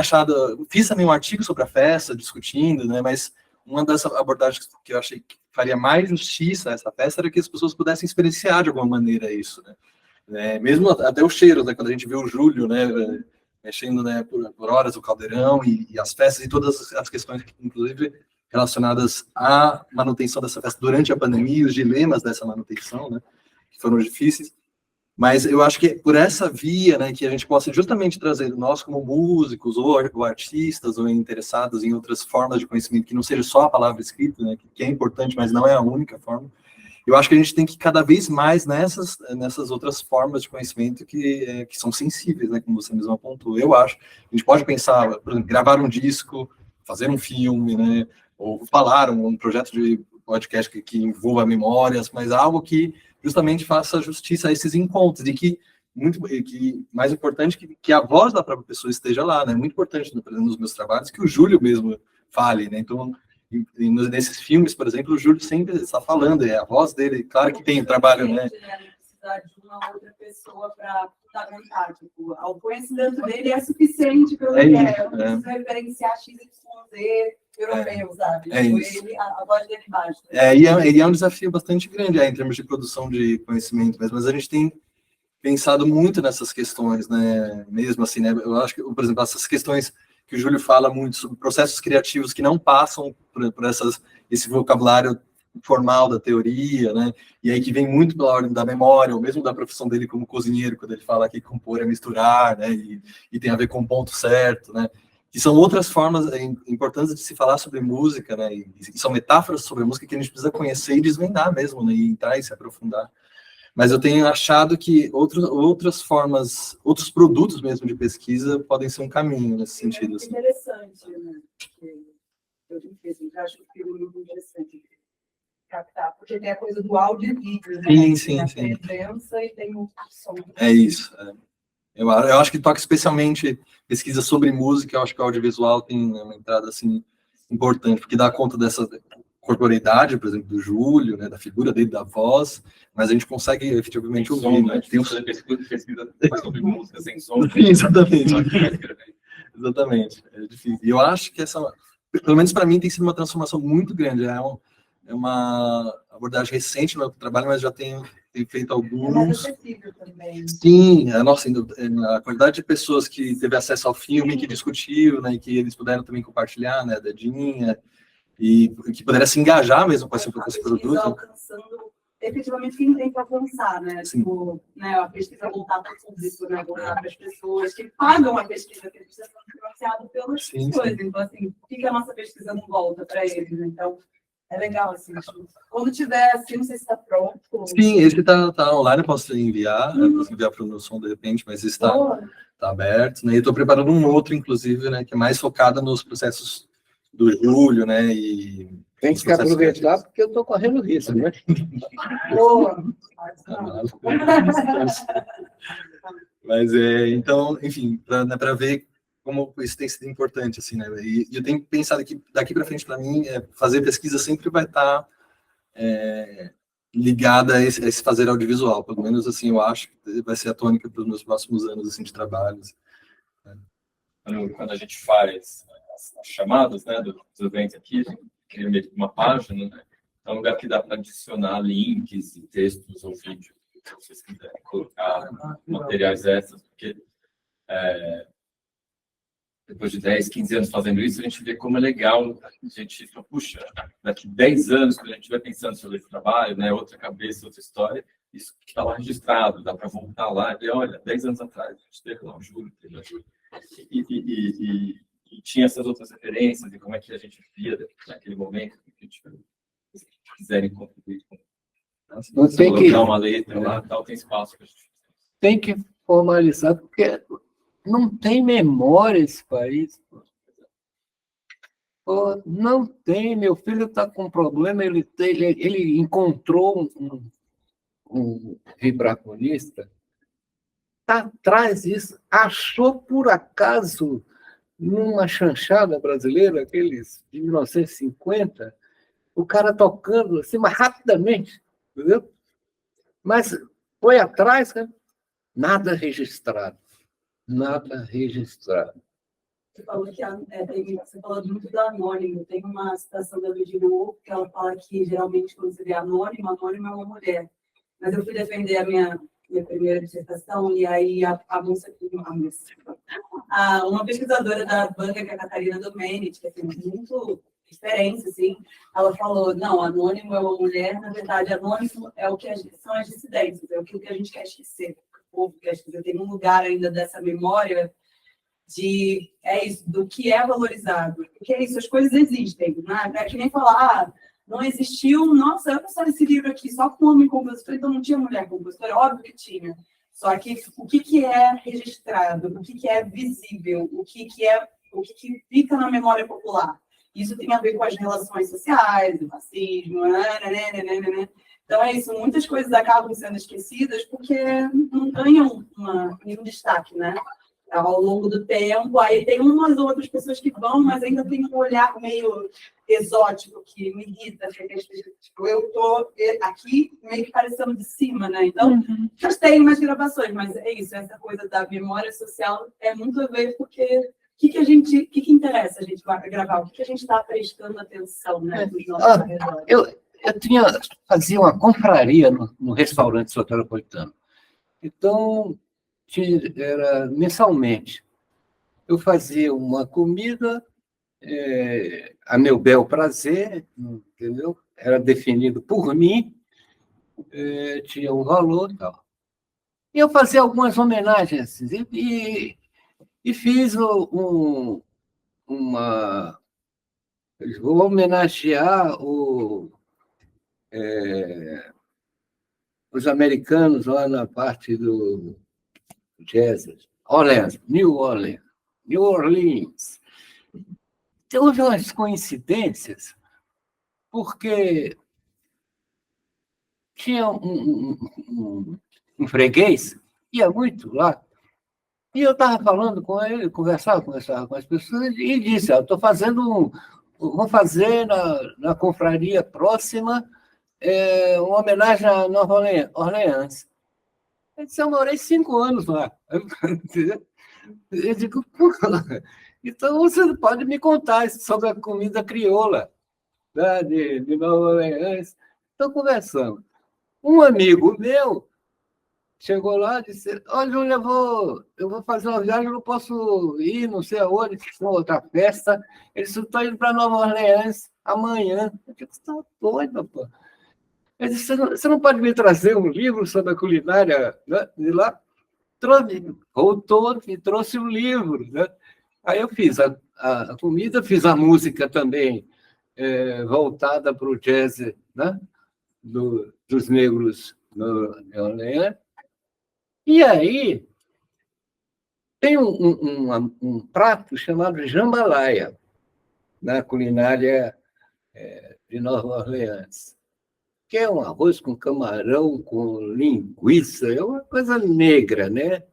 fiz também um artigo sobre a festa, discutindo, né, mas uma das abordagens que eu achei que faria mais justiça a essa festa era que as pessoas pudessem experienciar de alguma maneira isso, né, mesmo até os cheiros, né, quando a gente vê o Júlio, né, mexendo, né, por horas o caldeirão e as festas e todas as questões, inclusive relacionadas à manutenção dessa festa durante a pandemia, os dilemas dessa manutenção, né, que foram difíceis. Mas eu acho que por essa via, né, que a gente possa justamente trazer nós como músicos ou artistas ou interessados em outras formas de conhecimento, que não seja só a palavra escrita, né, que é importante, mas não é a única forma. Eu acho que a gente tem que ir cada vez mais nessas outras formas de conhecimento que são sensíveis, né, como você mesmo apontou. Eu acho. A gente pode pensar, por exemplo, gravar um disco, fazer um filme, né, ou falar um projeto de podcast que envolva memórias, mas algo que justamente faça justiça a esses encontros, e que mais importante que a voz da própria pessoa esteja lá, né? Muito importante, por exemplo, nos meus trabalhos, que o Júlio mesmo fale, né? Então, nesses filmes, por exemplo, o Júlio sempre está falando, é a voz dele, claro que tem o trabalho, né? Precisar de uma outra pessoa para fundamentar, tipo, o conhecimento dele é suficiente pelo que eu preciso referenciar XYZ europeu, sabe? Ele, a voz dele basta. E é um desafio bastante grande em termos de produção de conhecimento, mas a gente tem pensado muito nessas questões, né? Mesmo assim, né? Eu acho que, por exemplo, essas questões que o Júlio fala muito sobre processos criativos que não passam por esse vocabulário formal da teoria, né? E aí que vem muito pela ordem da memória, ou mesmo da profissão dele como cozinheiro, quando ele fala que compor é misturar, né? E tem a ver com o ponto certo, né? Que são outras formas importantes de se falar sobre música, né? E são metáforas sobre a música que a gente precisa conhecer e desvendar mesmo, né? E entrar e se aprofundar. Mas eu tenho achado que outras formas, outros produtos mesmo de pesquisa podem ser um caminho nesse sentido. Assim. Interessante, né? Eu acho que o livro é interessante captar, porque tem a coisa do áudio e vídeo, né? Sim. Tem a presença e tem o som. É isso. Eu acho que toca especialmente pesquisa sobre música. Eu acho que o audiovisual tem uma entrada assim importante, porque dá conta dessa corporeidade, por exemplo, do Júlio, né, da figura dele, da voz, mas a gente consegue efetivamente ouvir, né? Tem pesquisa sobre música sem som. Exatamente. Exatamente. É difícil. E eu acho que pelo menos para mim, tem sido uma transformação muito grande. É uma abordagem recente no meu trabalho, mas já tenho feito alguns. É mais acessível também. Sim, a quantidade de pessoas que teve acesso ao filme, que discutiu, né, e que eles puderam também compartilhar, né, a dedinha, e que puderam se engajar mesmo com esse produto. Alcançando efetivamente quem tem que avançar, né? Sim. Tipo, né, a pesquisa voltar para o público, né? Voltar para as pessoas que pagam a pesquisa, que a pesquisa é financiada pelas Sim, pessoas. sim. Então, assim, por que a nossa pesquisa não volta para eles? Né? Então, é legal, assim. Quando tiver, assim, não sei se está pronto. Sim, esse tá online, eu posso enviar, eu posso enviar para o meu som de repente, mas esse está aberto, né? E estou preparando um outro, inclusive, né? Que é mais focado nos processos do Júlio, né? E Tem os que processos aproveitar criativos. porque eu estou correndo risco, né? Boa. Mas então, enfim, para ver como isso tem sido importante, assim, né? E eu tenho pensado que daqui para frente, para mim, fazer pesquisa sempre vai estar ligada a esse fazer audiovisual. Pelo menos, assim, eu acho que vai ser a tônica para os meus próximos anos, assim, de trabalho. Quando a gente faz as chamadas, né, dos eventos aqui, a gente cria meio que uma página, né? É um lugar que dá para adicionar links e textos ou vídeos, se vocês quiserem colocar materiais extras, porque depois de 10, 15 anos fazendo isso, a gente vê como é legal. A gente fala, puxa, daqui 10 anos, quando a gente estiver pensando sobre esse trabalho, né, outra cabeça, outra história, isso está lá registrado, dá para voltar lá e ver, olha, 10 anos atrás, a gente teve lá o Júlio, teve a Júlia. E tinha essas outras referências de como é que a gente via naquele momento, que a gente quiserem contribuir com. Não Se tem que- colocar uma letra lá, tal, tem espaço para a gente. Tem que formalizar, porque não tem memória esse país. Pô, não tem. Meu filho está com problema, ele encontrou um vibrafonista, está atrás disso, achou por acaso numa chanchada brasileira, aqueles de 1950, o cara tocando assim, mas rapidamente, entendeu? Mas foi atrás, cara, nada registrado. Nada registrado. Você falou que você falou muito do anônimo. Tem uma citação da Virginia Woolf que ela fala que geralmente quando você vê anônimo é uma mulher. Mas eu fui defender a minha primeira dissertação e aí uma pesquisadora da banca, que é a Catarina Domenici, que tem muito experiência, assim, ela falou, não, anônimo é uma mulher, na verdade, anônimo é o que são as dissidências, é aquilo que a gente quer esquecer, o povo quer esquecer. Tem um lugar ainda dessa memória do que é valorizado. Porque é isso, as coisas existem, né? É que nem falar, não existiu, nossa, eu só esse livro aqui só com homem compositor, então não tinha mulher compositora, óbvio que tinha. Só que o que é registrado, o que é visível, o que fica na memória popular. Isso tem a ver com as relações sociais, o racismo, Então é isso, muitas coisas acabam sendo esquecidas porque não ganham nenhum destaque, né? Ao longo do tempo, aí tem umas outras pessoas que vão, mas ainda tem um olhar meio exótico que me irrita, tipo, eu estou aqui meio que parecendo de cima, né? Então, mas tem umas gravações, mas é isso, essa coisa da memória social é muito a ver porque o que interessa a gente gravar? O que a gente está prestando atenção, né? Nos nossos arredores? Eu fazia uma confraria no restaurante soteropolitano. Então, era mensalmente. Eu fazia uma comida a meu bel prazer, entendeu? Era definido por mim, tinha um valor e tal. E eu fazia algumas homenagens e fiz vou homenagear os americanos lá na parte do jazz, New Orleans. Então, houve umas coincidências, porque tinha um freguês, ia muito lá, e eu estava falando com ele, conversava com as pessoas, e disse, vou fazer na confraria próxima uma homenagem a Nova Orleans. Eu disse, eu morei 5 anos lá. Eu digo, então você pode me contar sobre a comida crioula, né, de Nova Orleans. Estou conversando. Um amigo meu chegou lá e disse, olha, Júlia, eu vou fazer uma viagem, eu não posso ir, não sei aonde, tem outra festa. Ele disse, estou indo para Nova Orleans amanhã. Eu disse, você está doido, pô. Ele disse, você não pode me trazer um livro sobre a culinária, né? De lá? Voltou e trouxe um livro, né? Aí eu fiz a comida, fiz a música também, voltada para o jazz, né? Dos negros no Orleans. E aí tem um prato chamado jambalaya, na culinária de Nova Orleans, que é um arroz com camarão, com linguiça, é uma coisa negra, né?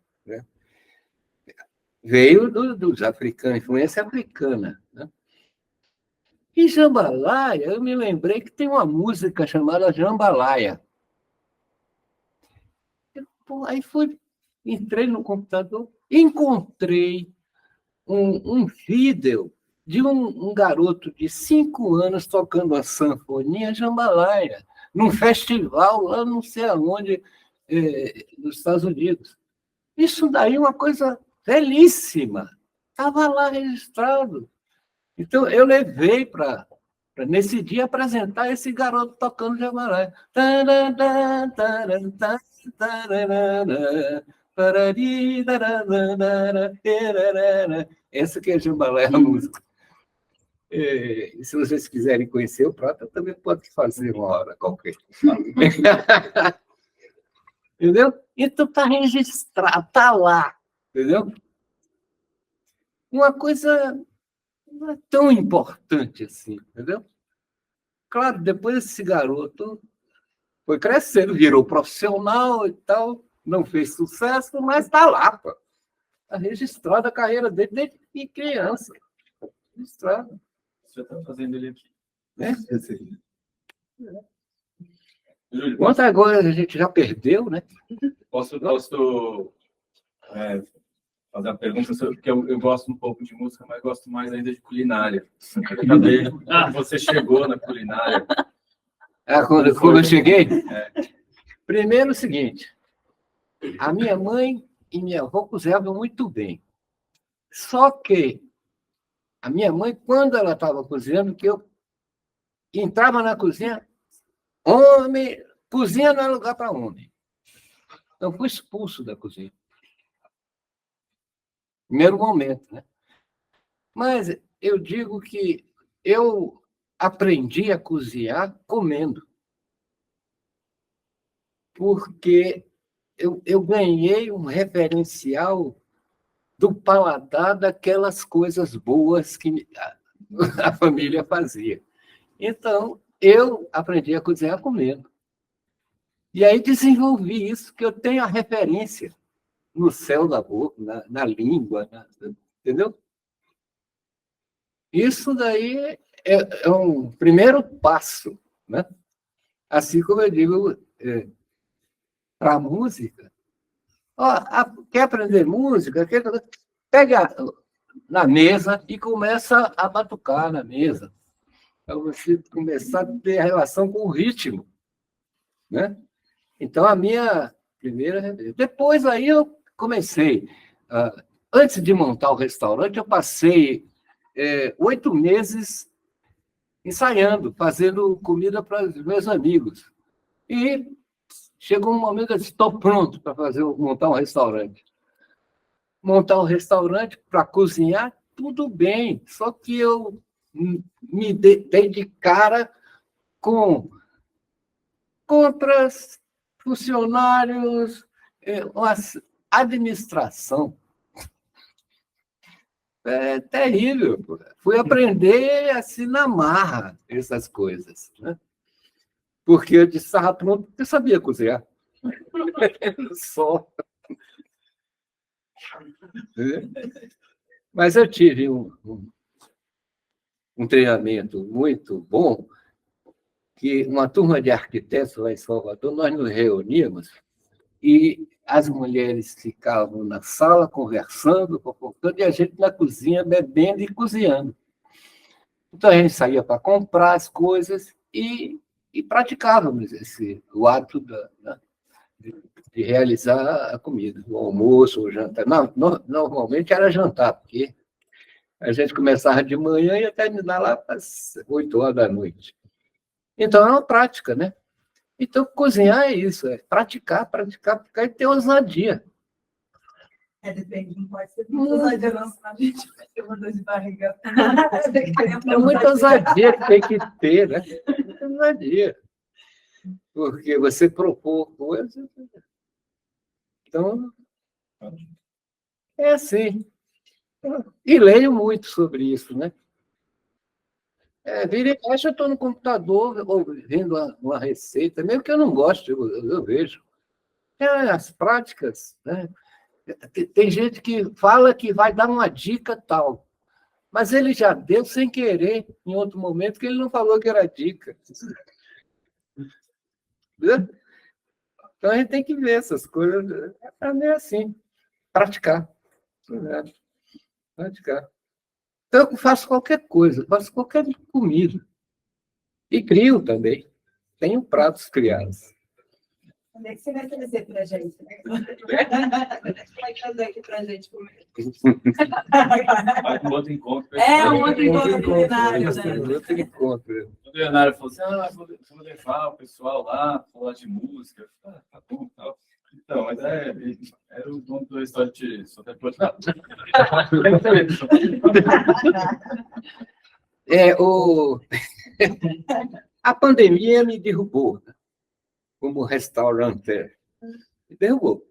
Veio dos africanos, influência africana, né? E jambalaya, eu me lembrei que tem uma música chamada Jambalaya. Aí entrei no computador, encontrei um vídeo de um garoto de 5 anos tocando a sanfoninha jambalaya, num festival lá não sei aonde, nos Estados Unidos. Isso daí é uma coisa belíssima. Estava lá registrado. Então, eu levei para, nesse dia, apresentar esse garoto tocando jambalaya. Essa que é jambalaya, a música. E se vocês quiserem conhecer o prato, eu também posso fazer uma hora qualquer. Entendeu? Então está registrado, está lá. Entendeu? Uma coisa não é tão importante assim, entendeu? Claro, depois esse garoto foi crescendo, virou profissional e tal, não fez sucesso, mas está lá, pô. Está registrada a carreira dele desde criança. Registrada. Você está fazendo ele aqui. Júlio, quanto agora a gente já perdeu, né? Posso fazer uma pergunta, porque eu gosto um pouco de música, mas gosto mais ainda de culinária. Cadê você chegou na culinária? Quando eu cheguei? Primeiro o seguinte, a minha mãe e minha avó cozinhavam muito bem. Só que a minha mãe, quando ela estava cozinhando, que eu entrava na cozinha, homem, cozinha não é lugar para homem. Então, fui expulso da cozinha. Primeiro momento, né? Mas eu digo que eu aprendi a cozinhar comendo. Porque eu ganhei um referencial do paladar daquelas coisas boas que a família fazia. Então, eu aprendi a cozinhar comendo. E aí desenvolvi isso, que eu tenho a referência no céu da boca, na língua, entendeu? Isso daí é um primeiro passo, né? Assim como eu digo para a música. Quer aprender música? Pega na mesa e começa a batucar na mesa. Para você começar a ter relação com o ritmo, né? Então, a minha primeira... Depois, aí, eu comecei. Antes de montar o restaurante, eu passei 8 meses ensaiando, fazendo comida para os meus amigos. E chegou um momento que eu disse, estou pronto para montar um restaurante. Montar um restaurante para cozinhar, tudo bem, só que eu me dei de cara com compras, funcionários, uma administração. É terrível. Fui aprender assim na marra essas coisas, né? Porque eu disse, estava pronto, porque eu sabia cozinhar. Só. Mas eu tive um treinamento muito bom, que uma turma de arquitetos lá em Salvador, nós nos reuníamos e as mulheres ficavam na sala conversando, fofocando, e a gente na cozinha bebendo e cozinhando. Então, a gente saía para comprar as coisas e praticávamos o hábito de realizar a comida, o almoço, o jantar. Não, normalmente era jantar, porque a gente começava de manhã e ia terminar lá às 8 horas da noite. Então, é uma prática, né? Então, cozinhar é isso, é praticar, praticar e ter ousadia. Depende, não pode ser muito ousadia, não, senão a gente vai ter uma dor de barriga. É muita ousadia que tem que ter, né? Muita ousadia. Porque você propor coisas. Então, é assim. E leio muito sobre isso, né? Vira e mexe, eu estou no computador ouvindo uma receita, mesmo que eu não goste, eu vejo. As práticas, né? Tem gente que fala que vai dar uma dica tal, mas ele já deu sem querer em outro momento, que ele não falou que era dica. Então a gente tem que ver essas coisas. É meio assim, praticar. Praticar. Então eu faço qualquer coisa, faço qualquer comida. E crio também. Tenho pratos criados. Como é que você vai trazer para a gente? Né? Vai trazer aqui para a gente comer. Vai com outro encontro. Um outro encontro culinário, né? Outro encontro. O Leonardo falou assim, vou levar o pessoal lá, falar de música. Tá bom, tal. Então, mas era o dono do restaurante só depois. A pandemia me derrubou, né? Como restaurante. Me derrubou.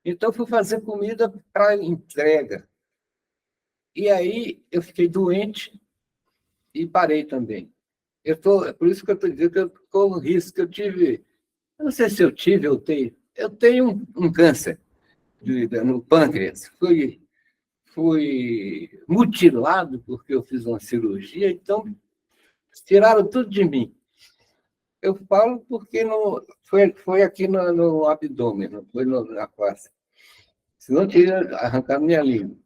Então, fui fazer comida para entrega. E aí, eu fiquei doente e parei também. Por isso que eu estou dizendo que eu corro risco. Eu não sei se eu tive, eu tenho um câncer no pâncreas. Fui mutilado porque eu fiz uma cirurgia, então tiraram tudo de mim. Eu falo porque foi aqui no abdômen, não foi na face. Senão teria arrancado minha língua.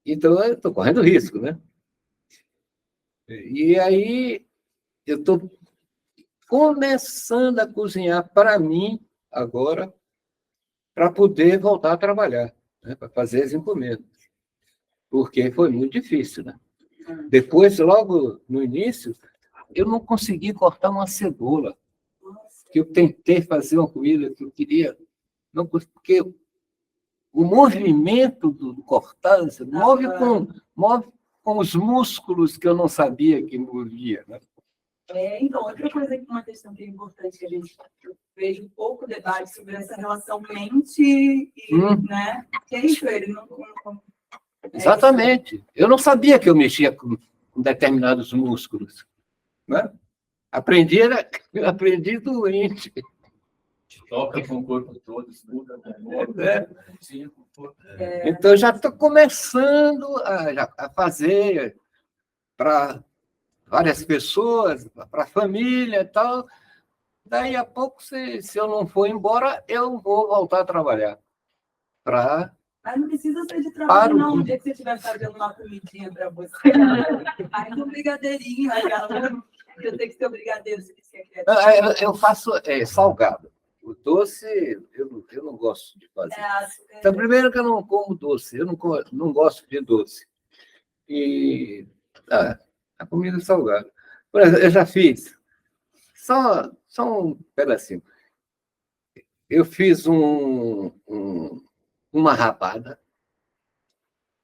Então, eu estou correndo risco, né? E aí, eu estou começando a cozinhar para mim agora, para poder voltar a trabalhar, né? Para fazer as encomendas. Porque foi muito difícil, né? Depois, logo no início, eu não consegui cortar uma cebola. Que eu tentei fazer uma comida que eu queria, não, porque o movimento do cortar move com os músculos que eu não sabia que movia, né? Então, outra coisa, uma questão que é importante, que eu vejo um pouco debate sobre essa relação mente e, né? Que é isso, ele não Exatamente. Eu não sabia que eu mexia com determinados músculos, né? Aprendi doente. Toca com o corpo todo, estuda com o corpo. Então, já estou começando a fazer para várias pessoas, para a família e tal. Daí a pouco, se eu não for embora, eu vou voltar a trabalhar. Mas não precisa ser de trabalho, não. No dia que você estiver fazendo uma comidinha para você, aí um brigadeirinho, eu tenho que ter o brigadeiro, se você quer. Eu faço salgado. O doce, eu não gosto de fazer. Então, primeiro que eu não como doce, eu não gosto de doce. E a comida salgada. Por exemplo, eu já fiz, só um pedacinho. Eu fiz uma rabada,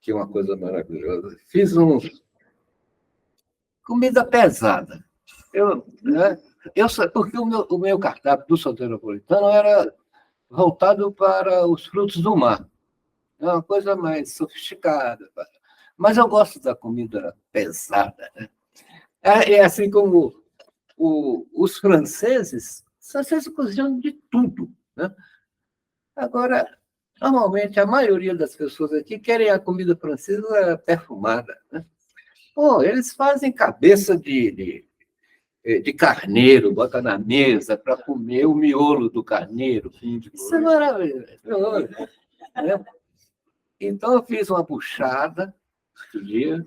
que é uma coisa maravilhosa. Fiz comida pesada. Porque o meu cardápio do Soteropolitano era voltado para os frutos do mar. É uma coisa mais sofisticada. Mas eu gosto da comida pesada, né? É assim como os franceses cozinham de tudo, né? Agora, normalmente, a maioria das pessoas aqui querem a comida francesa perfumada, né? Eles fazem cabeça de carneiro, bota na mesa para comer o miolo do carneiro. Isso é maravilhoso, né? Então, eu fiz uma buchada outro dia,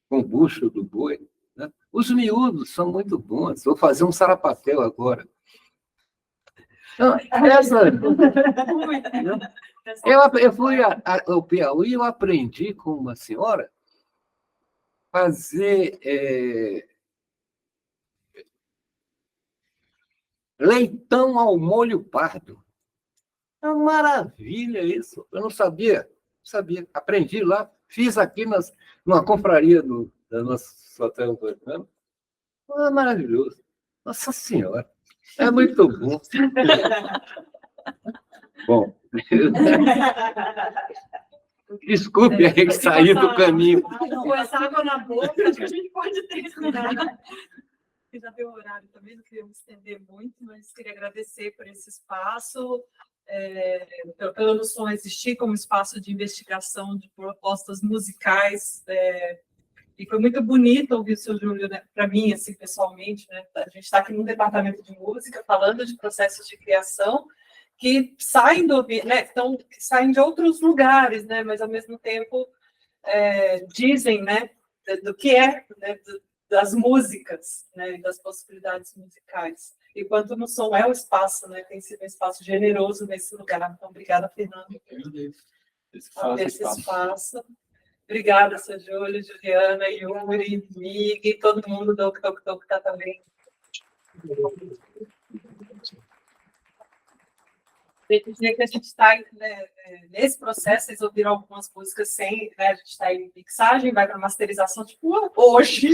com bucho do boi, né? Os miúdos são muito bons. Vou fazer um sarapatel agora. Então, eu fui ao Piauí e eu aprendi com uma senhora fazer leitão ao molho pardo. É uma maravilha isso. Eu não sabia. Aprendi lá. Fiz aqui numa confraria da nossa hotel. É maravilhoso. Nossa Senhora. É muito bom. Bom. Desculpe aí que saí do caminho. Com essa água na boca, acho que a gente pode terminar. Já deu horário também, não queria me estender muito, mas queria agradecer por esse espaço, pelo No Som existir como espaço de investigação de propostas musicais, e foi muito bonito ouvir o seu Júlio, né, para mim, assim, pessoalmente, né, a gente está aqui no departamento de música, falando de processos de criação, que saem né, que saem de outros lugares, né, mas, ao mesmo tempo, dizem, né, do que é, né, das músicas, né, das possibilidades musicais. E quanto No Som é o espaço, né, tem sido um espaço generoso nesse lugar. Então, obrigada, Fernando, por esse espaço. Obrigada, seu Júlio, Juliana, Yuri, Mig, todo mundo do que está também. Dizer que a gente está, né, nesse processo, vocês ouviram algumas músicas sem, né, a gente está em mixagem, vai para masterização, tipo, hoje.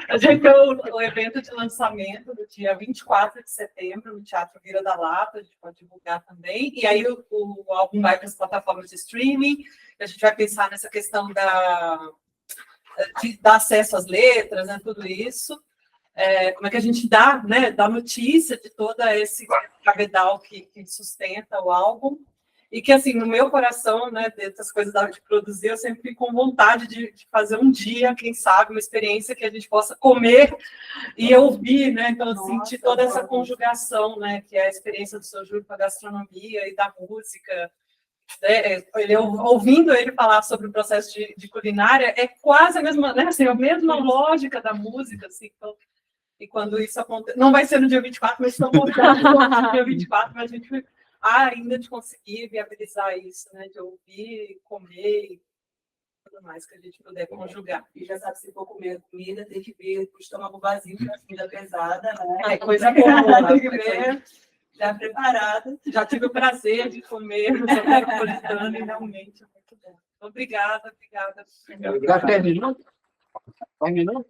A gente tem o evento de lançamento do dia 24 de setembro, no Teatro Vira da Lata, a gente pode divulgar também, e aí o álbum vai para as plataformas de streaming, a gente vai pensar nessa questão de dar acesso às letras, né, tudo isso. Como é que a gente dá, né, dá notícia de todo esse cabedal que sustenta o álbum, e que, assim, no meu coração, né, dessas coisas de produzir, eu sempre fico com vontade de fazer um dia, quem sabe, uma experiência que a gente possa comer e ouvir, né, então, sentir toda essa conjugação, né, que é a experiência do seu Júlio com a gastronomia e da música. Ouvindo ele falar sobre o processo de culinária, é quase a mesma, né, assim, a mesma lógica da música, assim, então, e quando isso acontece, não vai ser no dia 24, mas estamos convidados no dia 24, mas a gente ainda de conseguir viabilizar isso, né, de ouvir, comer e tudo mais que a gente puder conjugar. E já sabe, se for comer comida, tem que ver o estômago vazio, que é comida pesada, né? É coisa boa, tem que ver já preparada. Já tive o prazer de comer no Soteropolitano e realmente é muito bom. Obrigada. Já terminou? Terminou?